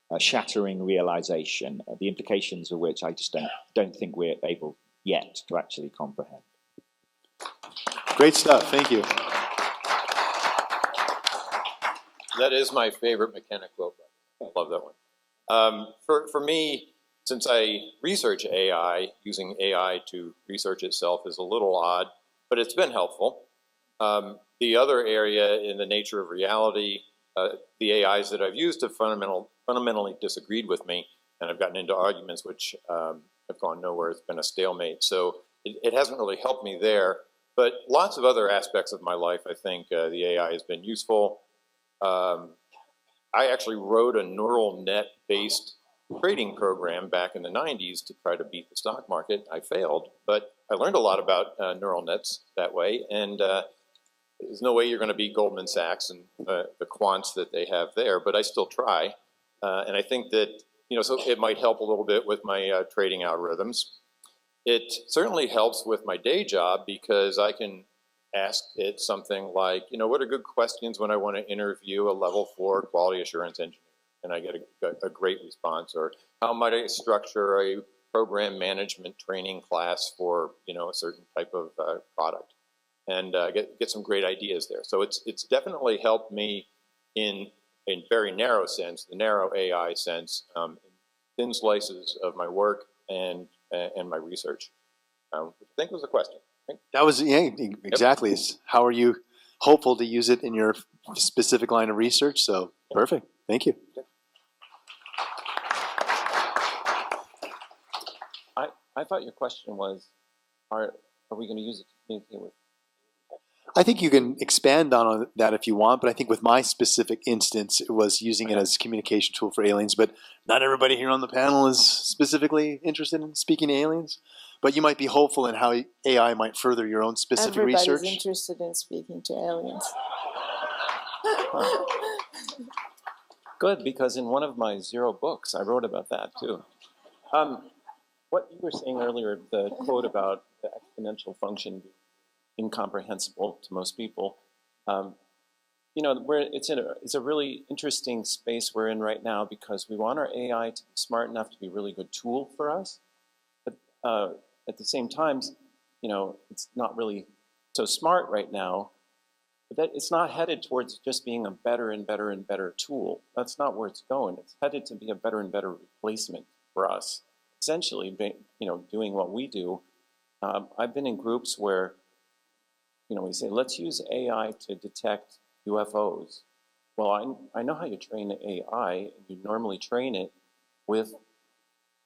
a shattering realization, the implications of which I just don't think we're able yet to actually comprehend. Great stuff. Thank you. That is my favorite McKenna quote. I love that one. For me, since I research AI, using AI to research itself is a little odd, but it's been helpful. The other area in the nature of reality, the AIs that I've used have fundamentally disagreed with me, and I've gotten into arguments which have gone nowhere. It's been a stalemate. So it hasn't really helped me there. But lots of other aspects of my life, I think the AI has been useful. I actually wrote a neural net-based trading program back in the 90s to try to beat the stock market. I failed, but I learned a lot about neural nets that way. And there's no way you're going to beat Goldman Sachs and the quants that they have there, but I still try. And I think that, so it might help a little bit with my trading algorithms. It certainly helps with my day job because I can ask it something like, what are good questions when I want to interview a level 4 quality assurance engineer? And I get a great response. Or how might I structure a program management training class for, a certain type of product? And get some great ideas there. So it's definitely helped me in a very narrow sense, the narrow AI sense, in thin slices of my work and my research. Which I think was a question. That was, yeah, exactly. Yep. How are you hopeful to use it in your specific line of research? So perfect. Thank you. I thought your question was, are we going to use it to communicate with? I think you can expand on that if you want, but I think with my specific instance, it was using it as a communication tool for aliens. But not everybody here on the panel is specifically interested in speaking to aliens. But you might be hopeful in how AI might further your own specific research. Everybody's interested in speaking to aliens. Good, because in one of my 0 books, I wrote about that too. What you were saying earlier, the quote about the exponential function being incomprehensible to most people, it's a really interesting space we're in right now because we want our AI to be smart enough to be a really good tool for us. But at the same time, it's not really so smart right now, but that it's not headed towards just being a better and better and better tool. That's not where it's going. It's headed to be a better and better replacement for us. Essentially, doing what we do. I've been in groups where, we say, let's use AI to detect UFOs. Well, I know how you train AI. You normally train it with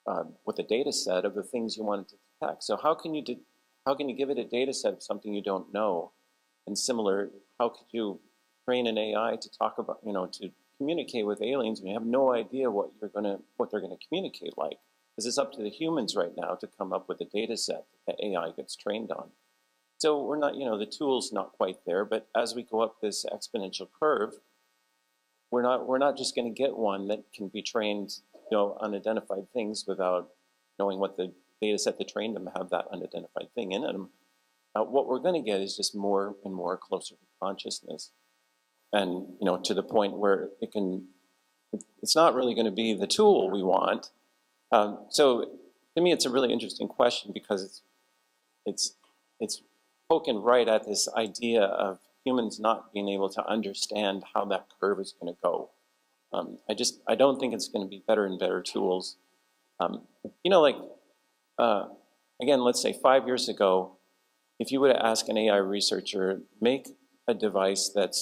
a data set of the things you want it to detect. So how can you give it a data set of something you don't know? And similar, how could you train an AI to talk about, to communicate with aliens, and you have no idea what they're gonna communicate like. Because it's up to the humans right now to come up with a data set that the AI gets trained on. So we're not, the tool's not quite there, but as we go up this exponential curve, we're not just going to get one that can be trained, unidentified things without knowing what the data set that trained them have that unidentified thing in them. What we're going to get is just more and more closer to consciousness, and to the point where it's not really going to be the tool we want. So to me, it's a really interesting question because it's poking right at this idea of humans not being able to understand how that curve is going to go. I don't think it's going to be better and better tools. Again, let's say 5 years ago, if you were to ask an AI researcher, make a device that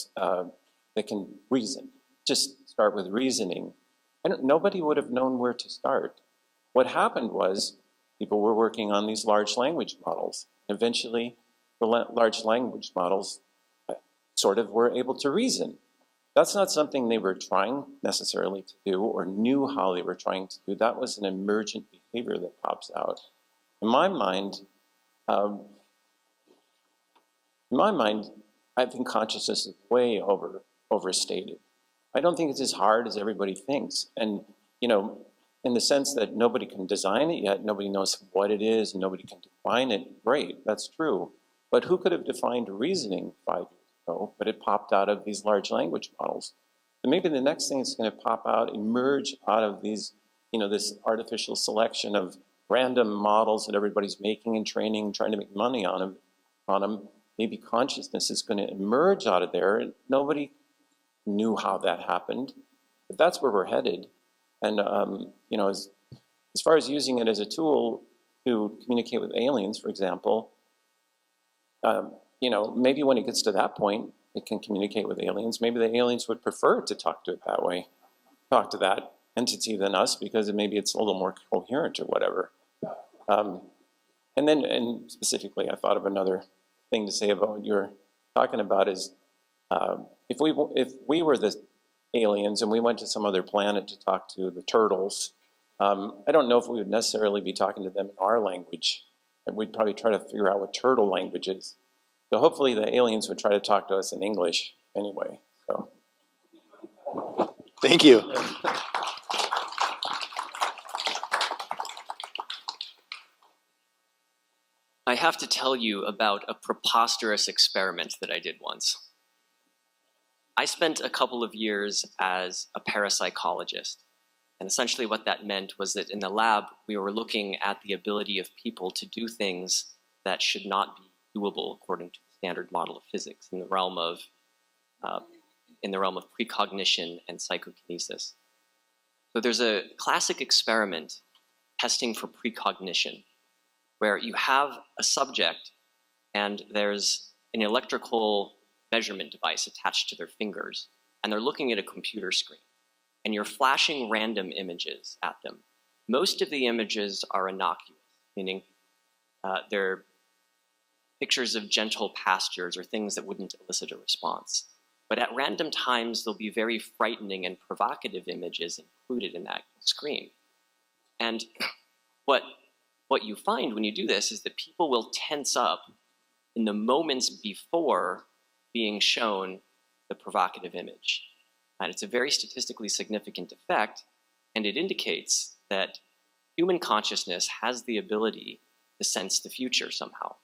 can reason, just start with reasoning, nobody would have known where to start. What happened was people were working on these large language models. Eventually, the large language models sort of were able to reason. That's not something they were trying necessarily to do or knew how they were trying to do. That was an emergent behavior that pops out. In my mind, I think consciousness is way overstated. I don't think it's as hard as everybody thinks. And, in the sense that nobody can design it yet, nobody knows what it is, and nobody can define it, great, that's true. But who could have defined reasoning 5 years ago? But it popped out of these large language models. And maybe the next thing that's going to pop out, emerge out of these, this artificial selection of random models that everybody's making and training and trying to make money on them, maybe consciousness is going to emerge out of there. And nobody knew how that happened, but that's where we're headed. And as far as using it as a tool to communicate with aliens, for example, maybe when it gets to that point, it can communicate with aliens. Maybe the aliens would prefer to talk to it that way, talk to that entity than us, because maybe it's a little more coherent or whatever. And specifically, I thought of another thing to say about what you're talking about is if we were the aliens and we went to some other planet to talk to the turtles, I don't know if we would necessarily be talking to them in our language. And we'd probably try to figure out what turtle language is. So hopefully the aliens would try to talk to us in English anyway. So. Thank you. I have to tell you about a preposterous experiment that I did once. I spent a couple of years as a parapsychologist. And essentially what that meant was that in the lab, we were looking at the ability of people to do things that should not be doable according to the standard model of physics in the realm of precognition and psychokinesis. So there's a classic experiment testing for precognition, where you have a subject and there's an electrical measurement device attached to their fingers, and they're looking at a computer screen, and you're flashing random images at them. Most of the images are innocuous, meaning they're pictures of gentle pastures or things that wouldn't elicit a response. But at random times, there'll be very frightening and provocative images included in that screen. And what you find when you do this is that people will tense up in the moments before being shown the provocative image. And it's a very statistically significant effect, and it indicates that human consciousness has the ability to sense the future somehow.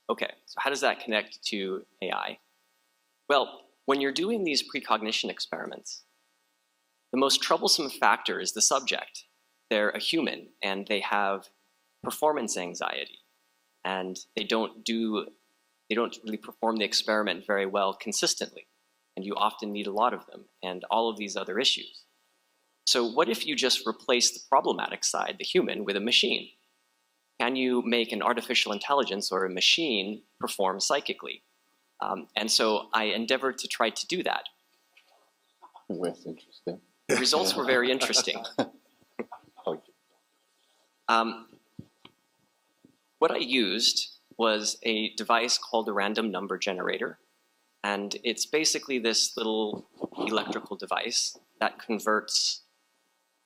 Okay, so how does that connect to AI? Well, when you're doing these precognition experiments, the most troublesome factor is the subject. They're a human, and they have performance anxiety, and they don't really perform the experiment very well consistently, and you often need a lot of them, and all of these other issues. So what if you just replace the problematic side, the human, with a machine? Can you make an artificial intelligence or a machine perform psychically? And so I endeavored to try to do that. That's interesting. The results were very interesting. What I used was a device called a random number generator. And it's basically this little electrical device that converts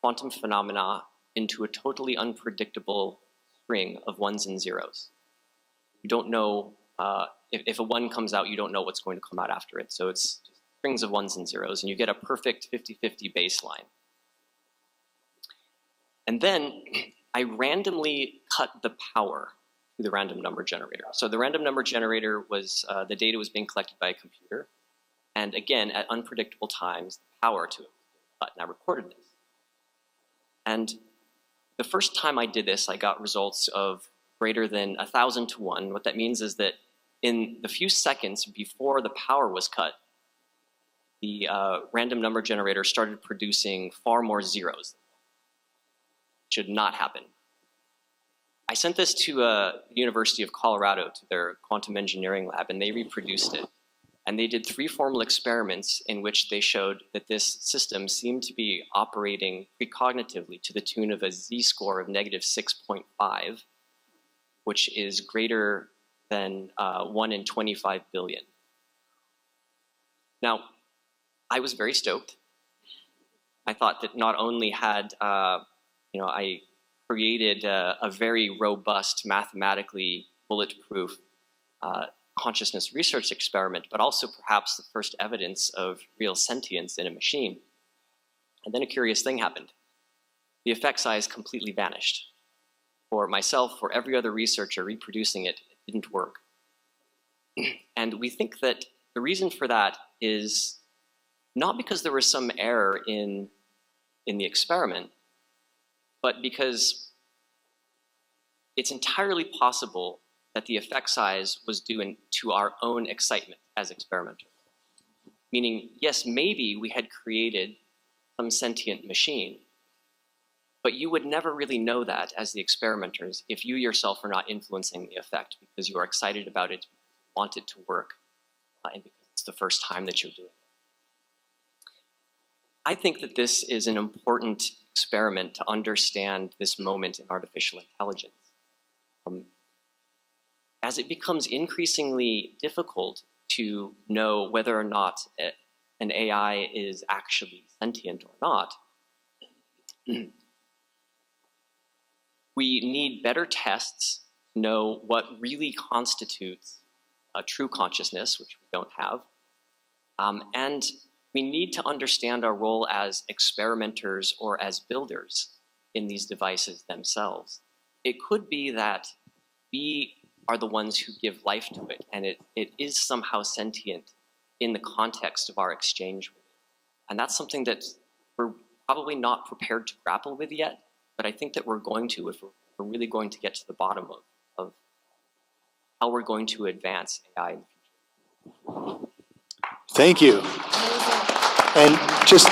quantum phenomena into a totally unpredictable string of ones and zeros. You don't know, if a 1 comes out, you don't know what's going to come out after it. So it's just strings of ones and zeros, and you get a perfect 50-50 baseline. And then I randomly cut the power to the random number generator. So the random number generator was, the data was being collected by a computer. And again, at unpredictable times, the power to it was cut, and I recorded this. And the first time I did this, I got results of greater than 1,000 to 1. What that means is that in the few seconds before the power was cut, the random number generator started producing far more zeros. It should not happen. I sent this to the University of Colorado, to their quantum engineering lab, and they reproduced it. And they did 3 formal experiments in which they showed that this system seemed to be operating precognitively to the tune of a z-score of negative 6.5, which is greater than 1 in 25 billion. Now, I was very stoked. I thought that not only had I created a very robust, mathematically bulletproof consciousness research experiment, but also perhaps the first evidence of real sentience in a machine. And then a curious thing happened. The effect size completely vanished. For myself, for every other researcher reproducing it, it didn't work. And we think that the reason for that is not because there was some error in the experiment, but because it's entirely possible that the effect size was due to our own excitement as experimenters. Meaning, yes, maybe we had created some sentient machine, but you would never really know that as the experimenters if you yourself are not influencing the effect because you are excited about it, want it to work, and because it's the first time that you're doing it. I think that this is an important experiment to understand this moment in artificial intelligence. As it becomes increasingly difficult to know whether or not an AI is actually sentient or not, we need better tests to know what really constitutes a true consciousness, which we don't have. And we need to understand our role as experimenters or as builders in these devices themselves. It could be that we are the ones who give life to it, and it is somehow sentient in the context of our exchange with it. And that's something that we're probably not prepared to grapple with yet, but I think that we're going to, if we're really going to get to the bottom of how we're going to advance AI in the future. Thank you. And just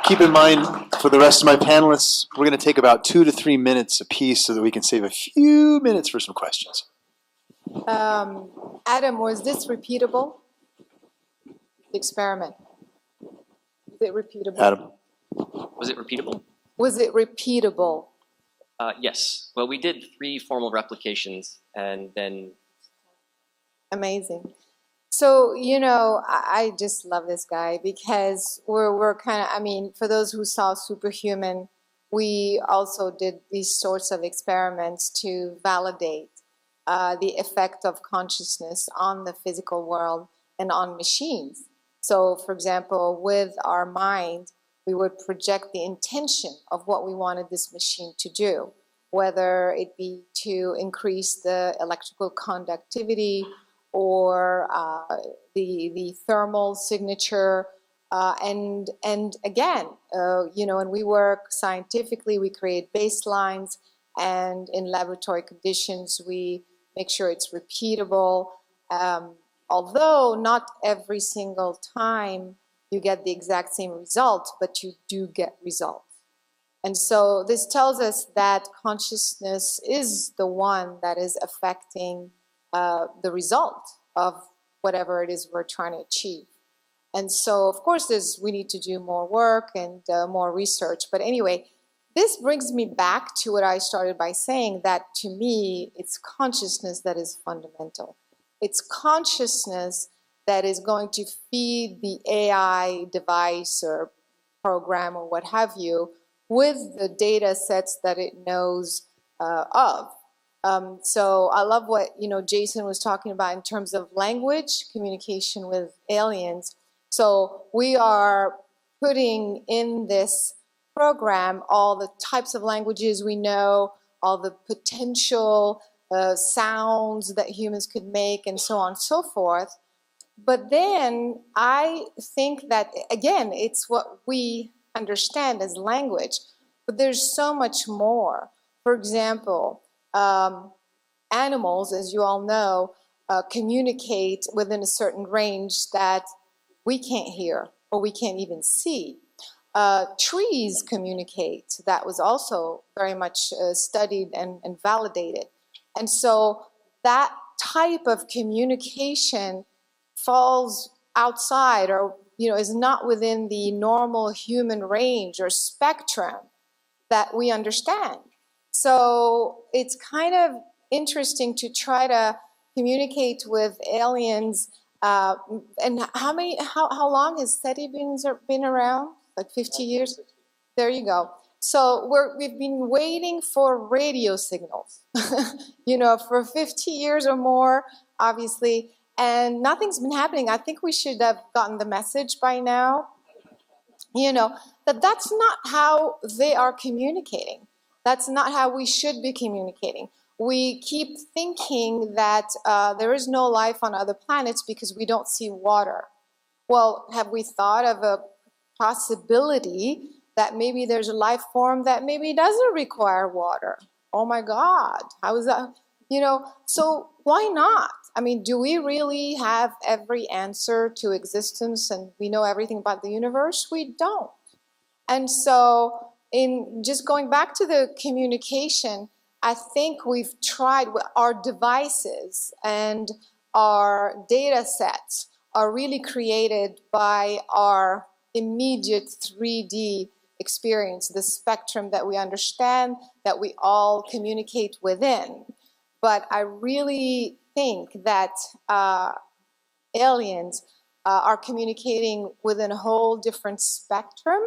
keep in mind, for the rest of my panelists, we're going to take about 2 to 3 minutes apiece so that we can save a few minutes for some questions. Adam, was this repeatable? The experiment. Was it repeatable? Adam? Was it repeatable? Was it repeatable? Yes. Well, we did 3 formal replications, and then... Amazing. So, I just love this guy because we're kind of, for those who saw Superhuman, we also did these sorts of experiments to validate the effect of consciousness on the physical world and on machines. So, for example, with our mind, we would project the intention of what we wanted this machine to do, whether it be to increase the electrical conductivity or the thermal signature, and again, when we work scientifically, we create baselines, and in laboratory conditions, we make sure it's repeatable. Although not every single time you get the exact same result, but you do get results. And so this tells us that consciousness is the one that is affecting the result of whatever it is we're trying to achieve. And so, of course, we need to do more work and more research. But anyway, this brings me back to what I started by saying, that to me, it's consciousness that is fundamental. It's consciousness that is going to feed the AI device or program or what have you with the data sets that it knows of. So I love what Jason was talking about in terms of language, communication with aliens. So we are putting in this program all the types of languages we know, all the potential sounds that humans could make, and so on and so forth. But then I think that, again, it's what we understand as language, but there's so much more. For example, animals, as you all know, communicate within a certain range that we can't hear or we can't even see. Trees communicate. That was also very much studied and validated. And so that type of communication falls outside or is not within the normal human range or spectrum that we understand. So it's kind of interesting to try to communicate with aliens. And how long has SETI been around? Like 50 years? There you go. So we've been waiting for radio signals, for 50 years or more, obviously, and nothing's been happening. I think we should have gotten the message by now, that that's not how they are communicating. That's not how we should be communicating. We keep thinking that there is no life on other planets because we don't see water. Well, have we thought of a possibility that maybe there's a life form that maybe doesn't require water? Oh my God, how is that? So why not? I mean, do we really have every answer to existence and we know everything about the universe? We don't. And so in just going back to the communication, I think we've tried with our devices and our data sets are really created by our immediate 3D experience, the spectrum that we understand, that we all communicate within. But I really think that aliens are communicating within a whole different spectrum.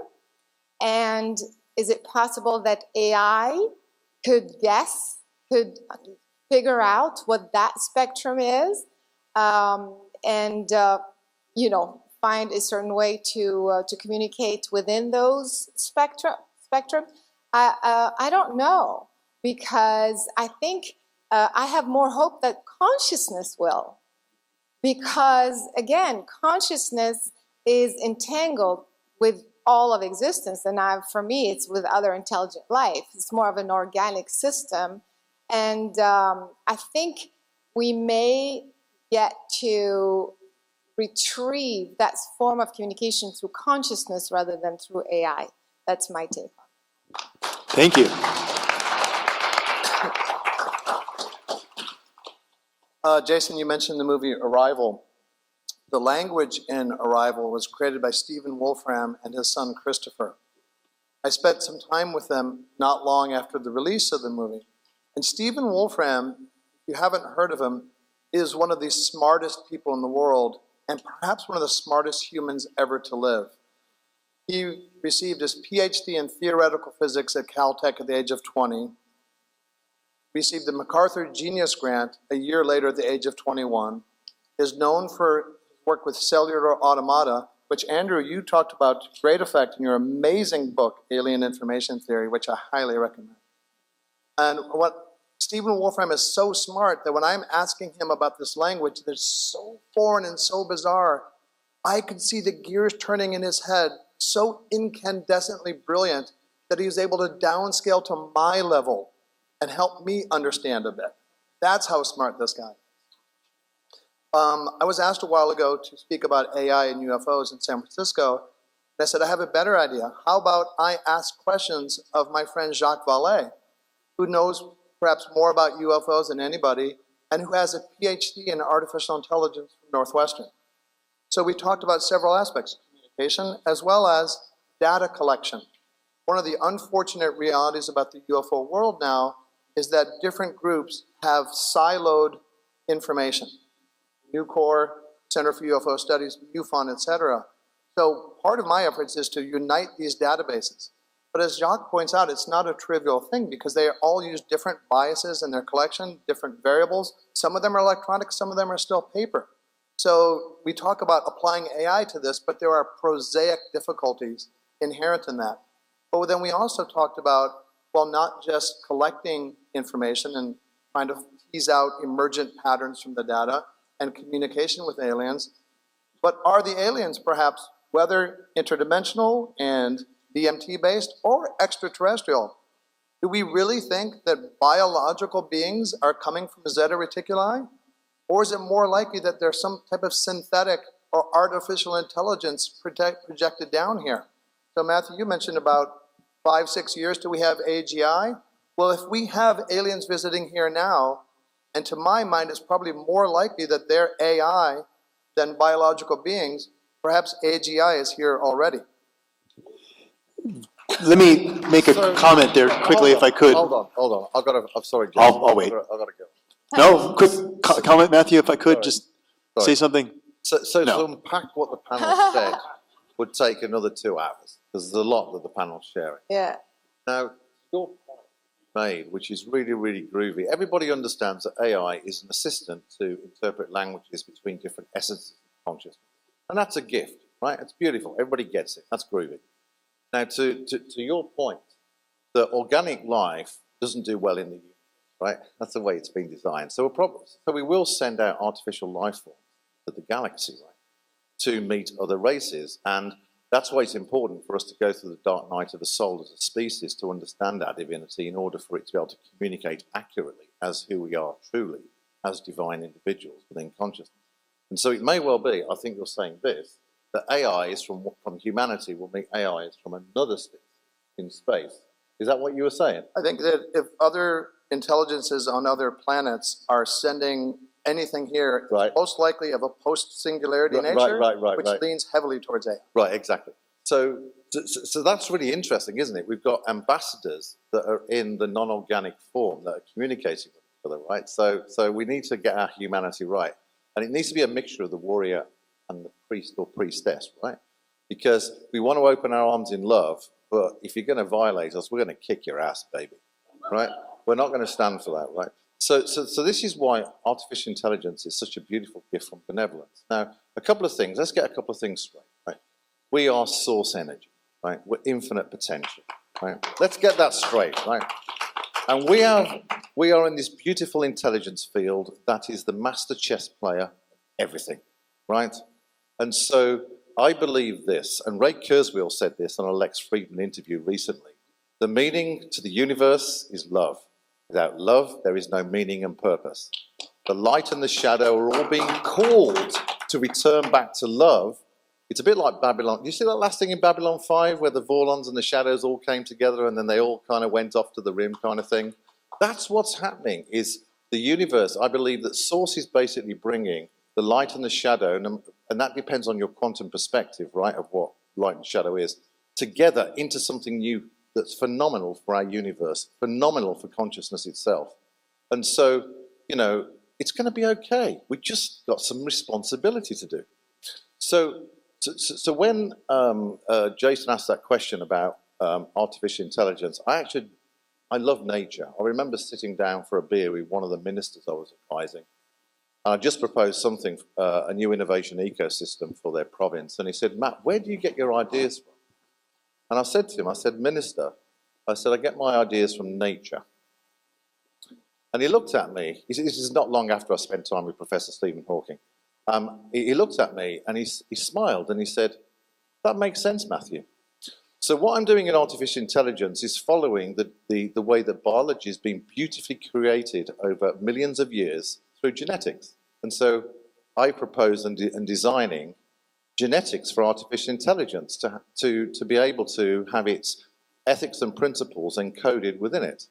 And is it possible that AI could figure out what that spectrum is, and find a certain way to communicate within those spectrum? I don't know, because I think I have more hope that consciousness will, because again, consciousness is entangled with all of existence, and for me, it's with other intelligent life. It's more of an organic system, and I think we may get to retrieve that form of communication through consciousness rather than through AI. That's my take on it. Thank you. Jason, you mentioned the movie Arrival. The language in Arrival was created by Stephen Wolfram and his son Christopher. I spent some time with them not long after the release of the movie. And Stephen Wolfram, if you haven't heard of him, is one of the smartest people in the world and perhaps one of the smartest humans ever to live. He received his PhD in theoretical physics at Caltech at the age of 20, received the MacArthur Genius Grant a year later at the age of 21, is known for work with cellular automata, which, Andrew, you talked about to great effect in your amazing book, Alien Information Theory, which I highly recommend. And what Stephen Wolfram is so smart that when I'm asking him about this language that's so foreign and so bizarre, I could see the gears turning in his head, so incandescently brilliant that he was able to downscale to my level and help me understand a bit. That's how smart this guy is. I was asked a while ago to speak about AI and UFOs in San Francisco, and I said, I have a better idea. How about I ask questions of my friend Jacques Vallée, who knows perhaps more about UFOs than anybody, and who has a PhD in artificial intelligence from Northwestern. So we talked about several aspects, communication, as well as data collection. One of the unfortunate realities about the UFO world now is that different groups have siloed information. Nucor Center for UFO Studies, MUFON, etc. So part of my efforts is to unite these databases. But as Jacques points out, it's not a trivial thing because they all use different biases in their collection, different variables. Some of them are electronic, some of them are still paper. So we talk about applying AI to this, but there are prosaic difficulties inherent in that. But then we also talked about, well, not just collecting information and trying to tease out emergent patterns from the data and communication with aliens, but are the aliens perhaps, whether interdimensional and DMT-based or extraterrestrial? Do we really think that biological beings are coming from Zeta Reticuli? Or is it more likely that there's some type of synthetic or artificial intelligence projected down here? So Matthew, you mentioned about 5-6 years till we have AGI. Well, if we have aliens visiting here now, and to my mind, it's probably more likely that they're AI than biological beings, perhaps AGI is here already. Let me make a comment there quickly, if I could. Hold on. I'm sorry, John. I'll wait. I've got to go. No, quick comment, Matthew, if I could, Sorry. just Sorry. say something. So No. to unpack what the panel said would take another 2 hours, because there's a lot that the panel's sharing. Yeah. Now, your point made, which is really, really groovy. Everybody understands that AI is an assistant to interpret languages between different essences of consciousness. And that's a gift, right? It's beautiful. Everybody gets it. That's groovy. Now, to your point, the organic life doesn't do well in the universe, right? That's the way it's been designed. So we will send out artificial life forms to the galaxy, right, to meet other races. And that's why it's important for us to go through the dark night of the soul as a species to understand our divinity in order for it to be able to communicate accurately as who we are truly as divine individuals within consciousness. And so it may well be, I think you're saying this, that AIs from humanity will meet AIs from another species in space. Is that what you were saying? I think that if other intelligences on other planets are sending anything here, Right. it's most likely of a post-singularity Right, nature, right, which leans heavily towards AI. Right, exactly. So that's really interesting, isn't it? We've got ambassadors that are in the non-organic form that are communicating with each other, right? So we need to get our humanity right. And it needs to be a mixture of the warrior and the priest or priestess, right? Because we want to open our arms in love, but if you're going to violate us, we're going to kick your ass, baby, right? We're not going to stand for that, right? So this is why artificial intelligence is such a beautiful gift from benevolence. Now, a couple of things. Let's get a couple of things straight, right? We are source energy, right? We're infinite potential, right? Let's get that straight, right? And we are in this beautiful intelligence field that is the master chess player of everything, right? And so I believe this, and Ray Kurzweil said this on a Lex Friedman interview recently. The meaning to the universe is love. Without love, there is no meaning and purpose. The light and the shadow are all being called to return back to love. It's a bit like Babylon. Do you see that last thing in Babylon 5 where the Vorlons and the shadows all came together and then they all kind of went off to the rim kind of thing? That's what's happening, is the universe. I believe that Source is basically bringing the light and the shadow, and that depends on your quantum perspective, right, of what light and shadow is, together into something new that's phenomenal for our universe, phenomenal for consciousness itself. And so, you know, it's going to be okay. We've just got some responsibility to do. So when Jason asked that question about artificial intelligence, I love nature. I remember sitting down for a beer with one of the ministers I was advising, and I just proposed something, a new innovation ecosystem for their province. And he said, Matt, where do you get your ideas from? And I said to him, I said, Minister, I get my ideas from nature. And he looked at me. This is not long after I spent time with Professor Stephen Hawking. He looked at me and he smiled and he said, that makes sense, Matthew. So what I'm doing in artificial intelligence is following the way that biology has been beautifully created over millions of years through genetics. And so I propose and designing genetics for artificial intelligence to be able to have its ethics and principles encoded within it.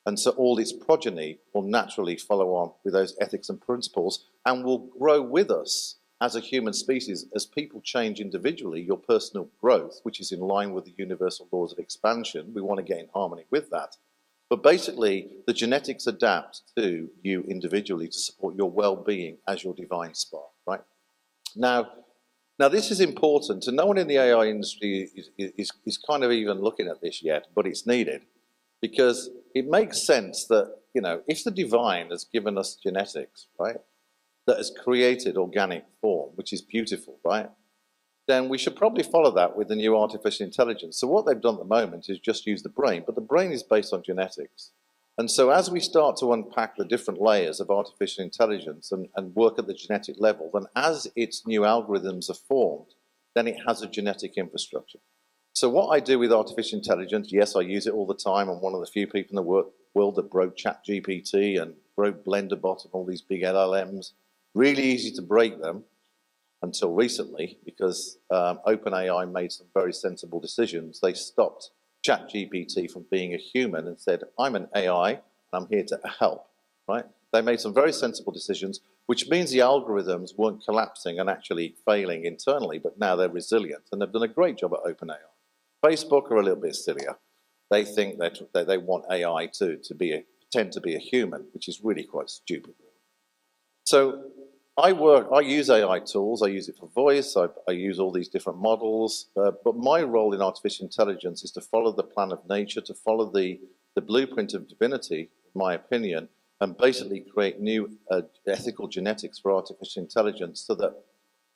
And so all its progeny will naturally follow on with those ethics and principles and will grow with us as a human species. As people change individually, your personal growth, which is in line with the universal laws of expansion, we want to get in harmony with that. But basically, the genetics adapt to you individually to support your well-being as your divine spark, right? Now, this is important, and no one in the AI industry is kind of even looking at this yet, but it's needed, because it makes sense that, if the divine has given us genetics, right, that has created organic form, which is beautiful, right, then we should probably follow that with the new artificial intelligence. So what they've done at the moment is just use the brain, but the brain is based on genetics. And so as we start to unpack the different layers of artificial intelligence and work at the genetic level, then as its new algorithms are formed, then it has a genetic infrastructure. So what I do with artificial intelligence, yes, I use it all the time. I'm one of the few people in the world that broke ChatGPT and broke BlenderBot and all these big LLMs. Really easy to break them until recently, because OpenAI made some very sensible decisions. They stopped ChatGPT from being a human and said, I'm an AI and I'm here to help, right? They made some very sensible decisions, which means the algorithms weren't collapsing and actually failing internally, but now they're resilient, and they've done a great job at OpenAI. Facebook are a little bit sillier. They think that they want AI to pretend to be a human, which is really quite stupid. So I use AI tools. I use it for voice. I use all these different models. But my role in artificial intelligence is to follow the plan of nature, to follow the blueprint of divinity, in my opinion, and basically create new ethical genetics for artificial intelligence, so that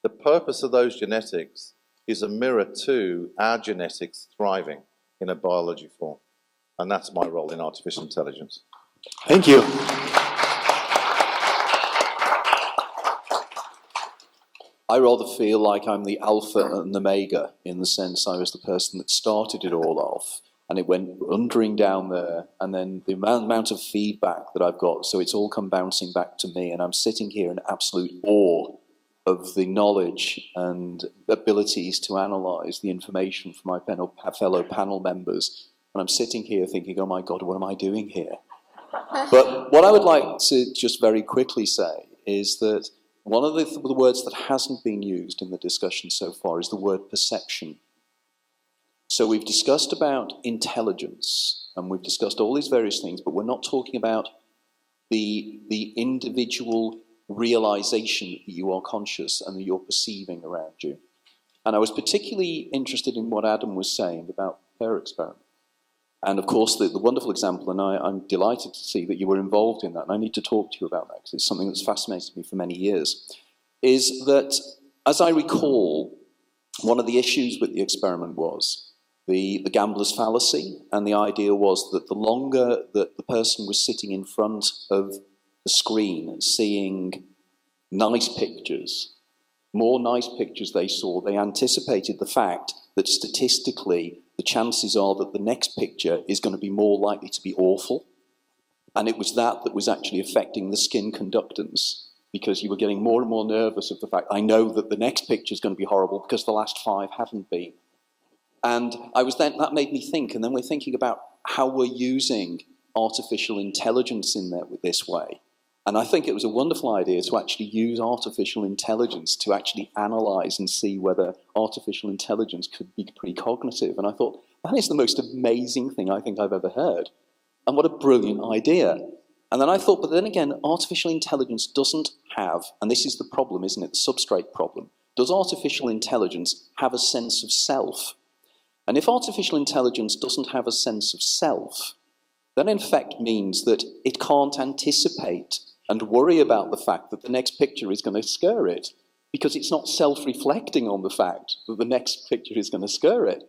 the purpose of those genetics is a mirror to our genetics thriving in a biology form. And that's my role in artificial intelligence. Thank you. I rather feel like I'm the alpha and omega, in the sense I was the person that started it all off, and it went wandering down there, and then the amount of feedback that I've got, so it's all come bouncing back to me, and I'm sitting here in absolute awe of the knowledge and abilities to analyse the information from my fellow panel members, and I'm sitting here thinking, oh my God, what am I doing here? But what I would like to just very quickly say is that one of the words that hasn't been used in the discussion so far is the word perception. So we've discussed about intelligence, and we've discussed all these various things, but we're not talking about the individual realization that you are conscious and that you're perceiving around you. And I was particularly interested in what Adam was saying about her experiment. And of course, the wonderful example, and I'm delighted to see that you were involved in that, and I need to talk to you about that, because it's something that's fascinated me for many years, is that, as I recall, one of the issues with the experiment was the gambler's fallacy, and the idea was that the longer that the person was sitting in front of the screen seeing nice pictures, more nice pictures they saw, they anticipated the fact that statistically the chances are that the next picture is going to be more likely to be awful. And it was that was actually affecting the skin conductance, because you were getting more and more nervous of the fact, I know that the next picture is going to be horrible because the last 5 haven't been. And that made me think, and then we're thinking about how we're using artificial intelligence in there with this way. And I think it was a wonderful idea to actually use artificial intelligence to actually analyze and see whether artificial intelligence could be precognitive. And I thought, that is the most amazing thing I think I've ever heard. And what a brilliant idea. And then I thought, but then again, artificial intelligence doesn't have, and this is the problem, isn't it, the substrate problem. Does artificial intelligence have a sense of self? And if artificial intelligence doesn't have a sense of self, then in fact means that it can't anticipate and worry about the fact that the next picture is going to scare it, because it's not self-reflecting on the fact that the next picture is going to scare it.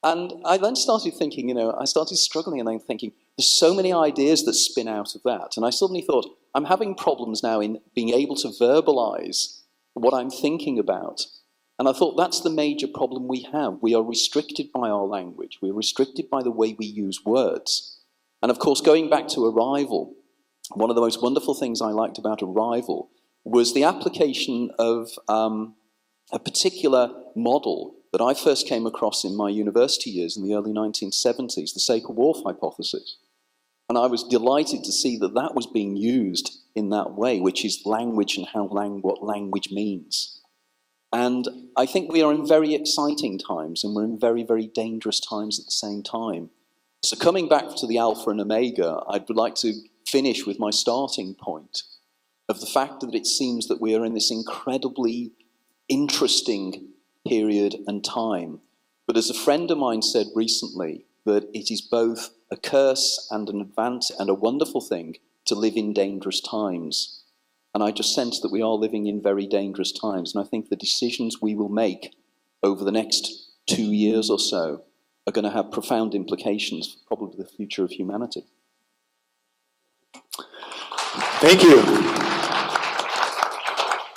And I then started thinking, I started struggling and then thinking, there's so many ideas that spin out of that. And I suddenly thought, I'm having problems now in being able to verbalize what I'm thinking about. And I thought, that's the major problem we have. We are restricted by our language. We're restricted by the way we use words. And of course, going back to Arrival, one of the most wonderful things I liked about Arrival was the application of a particular model that I first came across in my university years in the early 1970s, the Sapir-Whorf hypothesis. And I was delighted to see that that was being used in that way, which is language and what language means. And I think we are in very exciting times, and we're in very, very dangerous times at the same time. So coming back to the alpha and omega, I'd like to finish with my starting point of the fact that it seems that we are in this incredibly interesting period and time. But as a friend of mine said recently, that it is both a curse and an advantage and a wonderful thing to live in dangerous times. And I just sense that we are living in very dangerous times. And I think the decisions we will make over the next 2 years or so are going to have profound implications for probably the future of humanity. Thank you.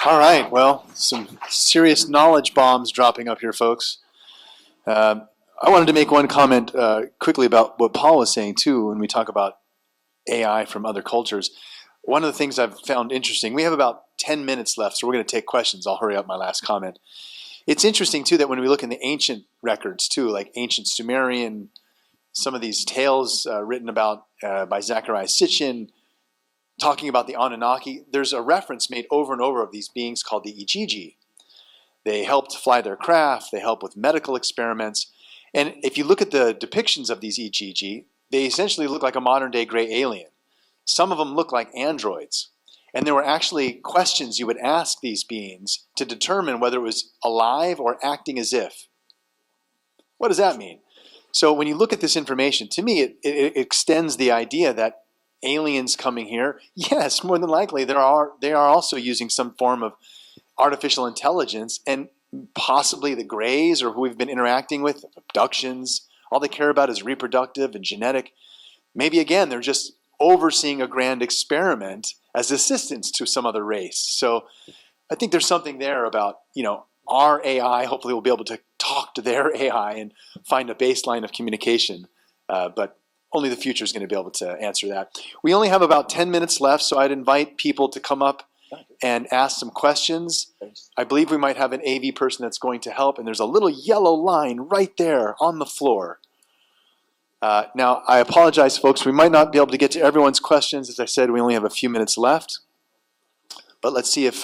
All right, well, some serious knowledge bombs dropping up here, folks. I wanted to make one comment quickly about what Paul was saying, too, when we talk about AI from other cultures. One of the things I've found interesting, we have about 10 minutes left, so we're going to take questions. I'll hurry up my last comment. It's interesting, too, that when we look in the ancient records, too, like ancient Sumerian, some of these tales written about by Zechariah Sitchin, talking about the Anunnaki, there's a reference made over and over of these beings called the Ijiji. They helped fly their craft, they help with medical experiments, and if you look at the depictions of these Ijiji, they essentially look like a modern-day gray alien. Some of them look like androids. And there were actually questions you would ask these beings to determine whether it was alive or acting as if. What does that mean? So when you look at this information, to me, it extends the idea that aliens coming here, yes, more than likely, they are also using some form of artificial intelligence, and possibly the Greys or who we've been interacting with, abductions, all they care about is reproductive and genetic. Maybe, again, they're just overseeing a grand experiment as assistants to some other race. So I think there's something there about, our AI, hopefully we'll be able to talk to their AI and find a baseline of communication. But only the future is going to be able to answer that. We only have about 10 minutes left, so I'd invite people to come up and ask some questions. I believe we might have an AV person that's going to help, and there's a little yellow line right there on the floor. Now, I apologize, folks. We might not be able to get to everyone's questions. As I said, we only have a few minutes left. But let's see if,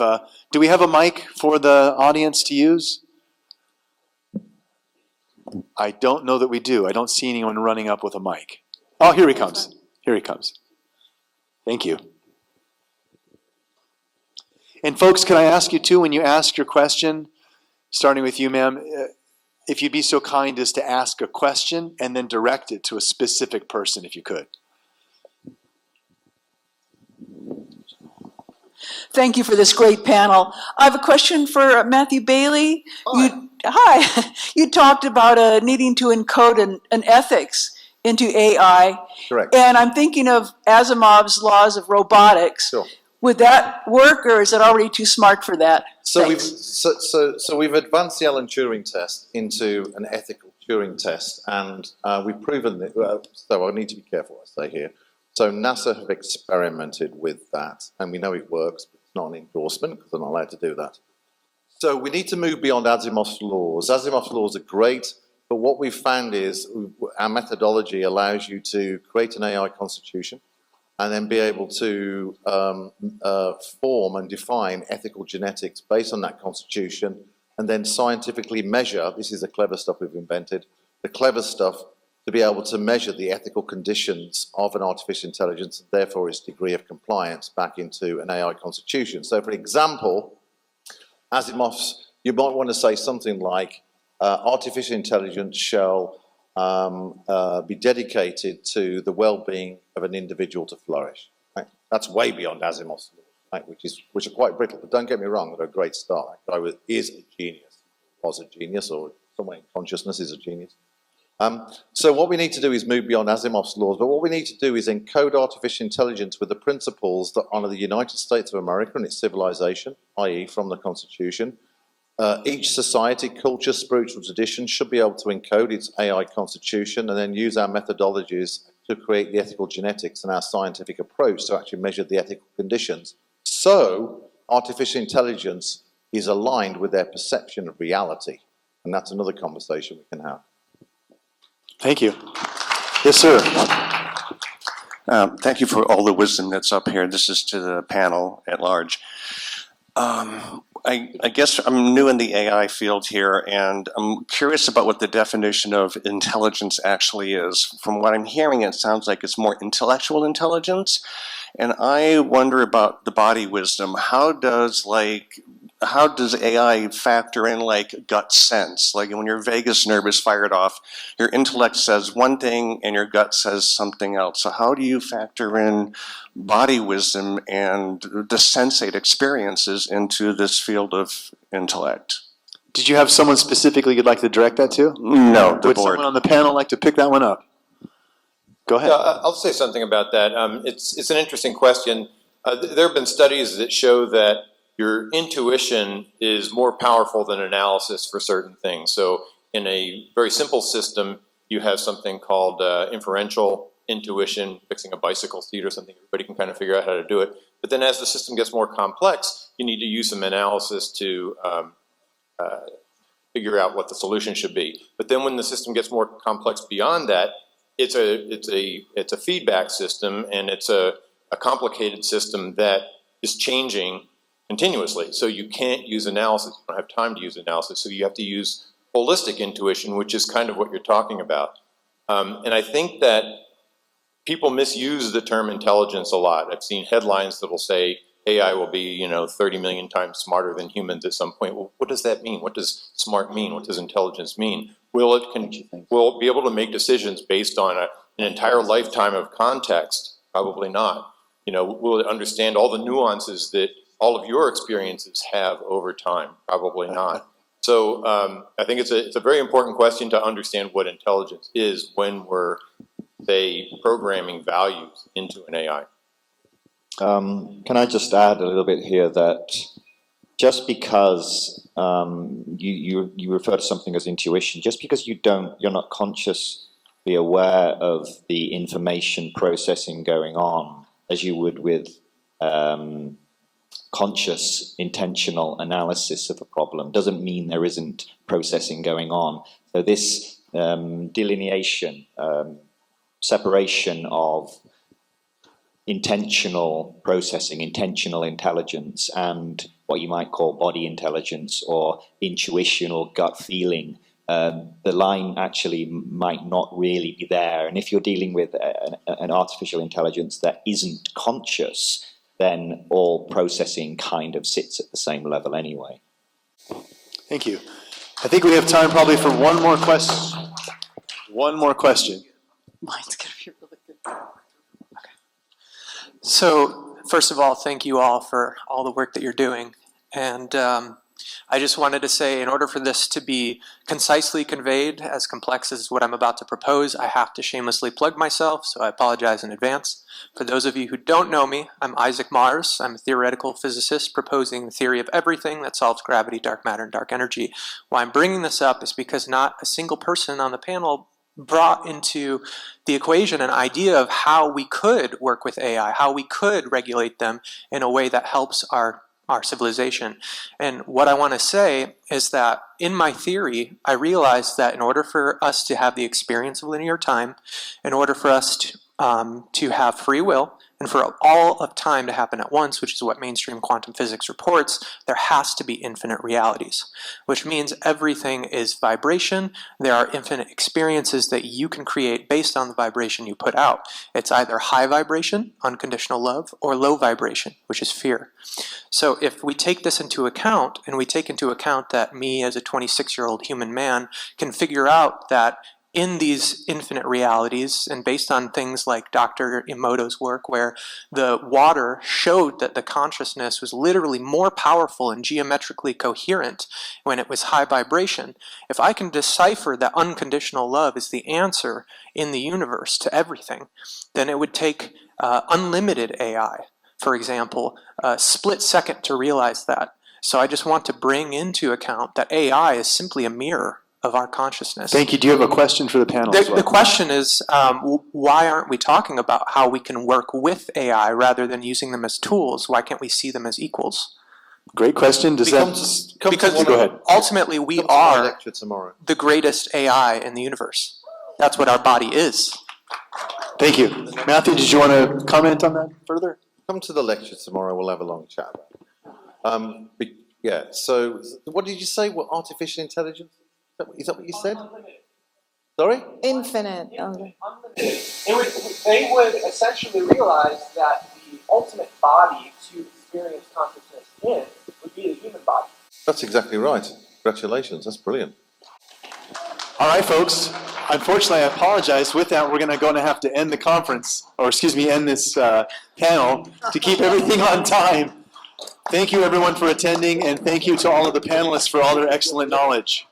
do we have a mic for the audience to use? I don't know that we do. I don't see anyone running up with a mic. Oh, here he comes. Here he comes. Thank you. And folks, can I ask you too, when you ask your question, starting with you, ma'am, if you'd be so kind as to ask a question and then direct it to a specific person, if you could. Thank you for this great panel. I have a question for Matthew Bailey. Hi. You talked about needing to encode an ethics into AI. Correct. And I'm thinking of Asimov's laws of robotics. Sure. Would that work, or is it already too smart for that? So we've advanced the Alan Turing test into an ethical Turing test, and we've proven that. So I need to be careful what I say here. So NASA have experimented with that, and we know it works, but it's not an endorsement because they're not allowed to do that. So we need to move beyond Asimov's laws. Asimov's laws are great, but what we've found is our methodology allows you to create an AI constitution and then be able to form and define ethical genetics based on that constitution, and then scientifically measure, this is the clever stuff we've invented, the clever stuff to be able to measure the ethical conditions of an artificial intelligence, and therefore its degree of compliance back into an AI constitution. So for example, Asimov's, you might want to say something like, artificial intelligence shall be dedicated to the well-being of an individual to flourish. Right? That's way beyond Asimov's, right? which are quite brittle. But don't get me wrong, they're a great start. That guy is a genius, was a genius, or somewhere in consciousness is a genius. So what we need to do is move beyond Asimov's laws. But what we need to do is encode artificial intelligence with the principles that honor the United States of America and its civilization, i.e. from the Constitution. Each society, culture, spiritual tradition should be able to encode its AI constitution and then use our methodologies to create the ethical genetics and our scientific approach to actually measure the ethical conditions. So artificial intelligence is aligned with their perception of reality. And that's another conversation we can have. Thank you. Yes, sir. Thank you for all the wisdom that's up here. This is to the panel at large. I guess I'm new in the AI field here, and I'm curious about what the definition of intelligence actually is. From what I'm hearing, it sounds like it's more intellectual intelligence, and I wonder about the body wisdom. How does, how does AI factor in like gut sense? Like when your vagus nerve is fired off, your intellect says one thing and your gut says something else. So how do you factor in body wisdom and the sensate experiences into this field of intellect? Did you have someone specifically you'd like to direct that to? No, the Would board. someone on the panel like to pick that one up? Go ahead. Yeah, I'll say something about that. It's an interesting question. There have been studies that show that your intuition is more powerful than analysis for certain things. So in a very simple system, you have something called inferential intuition, fixing a bicycle seat or something. Everybody can kind of figure out how to do it. But then as the system gets more complex, you need to use some analysis to figure out what the solution should be. But then when the system gets more complex beyond that, it's a feedback system, and it's a complicated system that is changing continuously. So you can't use analysis. You don't have time to use analysis. So you have to use holistic intuition, which is kind of what you're talking about. And I think that people misuse the term intelligence a lot. I've seen headlines that will say AI will be, 30 million times smarter than humans at some point. Well, what does that mean? What does smart mean? What does intelligence mean? Will it be able to make decisions based on an entire lifetime of context? Probably not. Will it understand all the nuances that all of your experiences have over time? Probably not. So I think it's a very important question to understand what intelligence is when we're, say, programming values into an AI. Can I just add a little bit here that just because you refer to something as intuition, just because you're not consciously aware of the information processing going on as you would with conscious, intentional analysis of a problem, doesn't mean there isn't processing going on. So this delineation, separation of intentional processing, intentional intelligence, and what you might call body intelligence or intuition or gut feeling, the line actually might not really be there. And if you're dealing with an artificial intelligence that isn't conscious, then all processing kind of sits at the same level anyway. Thank you. I think we have time probably for one more question. One more question. Mine's going to be really good. Okay. So, first of all, thank you all for all the work that you're doing. And I just wanted to say, in order for this to be concisely conveyed, as complex as what I'm about to propose, I have to shamelessly plug myself, so I apologize in advance. For those of you who don't know me, I'm Isaac Mars. I'm a theoretical physicist proposing the theory of everything that solves gravity, dark matter, and dark energy. Why I'm bringing this up is because not a single person on the panel brought into the equation an idea of how we could work with AI, how we could regulate them in a way that helps our civilization. And what I want to say is that in my theory, I realized that in order for us to have the experience of linear time, in order for us to have free will, and for all of time to happen at once, which is what mainstream quantum physics reports, there has to be infinite realities, which means everything is vibration. There are infinite experiences that you can create based on the vibration you put out. It's either high vibration, unconditional love, or low vibration, which is fear. So if we take this into account, and we take into account that me as a 26-year-old human man can figure out that in these infinite realities, and based on things like Dr. Emoto's work, where the water showed that the consciousness was literally more powerful and geometrically coherent when it was high vibration, if I can decipher that unconditional love is the answer in the universe to everything, then it would take unlimited AI, for example, a split second to realize that. So I just want to bring into account that AI is simply a mirror of our consciousness. Thank you. Do you have a question for the panel as well? The question is, why aren't we talking about how we can work with AI rather than using them as tools? Why can't we see them as equals? Great question. Because go ahead. Ultimately, we are lecture tomorrow. The greatest AI in the universe. That's what our body is. Thank you. Matthew, did you want to comment on that further? Come to the lecture tomorrow. We'll have a long chat. Yeah, so what did you say? What, artificial intelligence? Is that what you said? Sorry? Infinite. They would essentially realize that the ultimate body to experience consciousness in would be the human body. That's exactly right. Congratulations. That's brilliant. All right, folks. Unfortunately, I apologize. With that, we're going to have to end the conference, or excuse me, end this panel to keep everything on time. Thank you, everyone, for attending, and thank you to all of the panelists for all their excellent knowledge.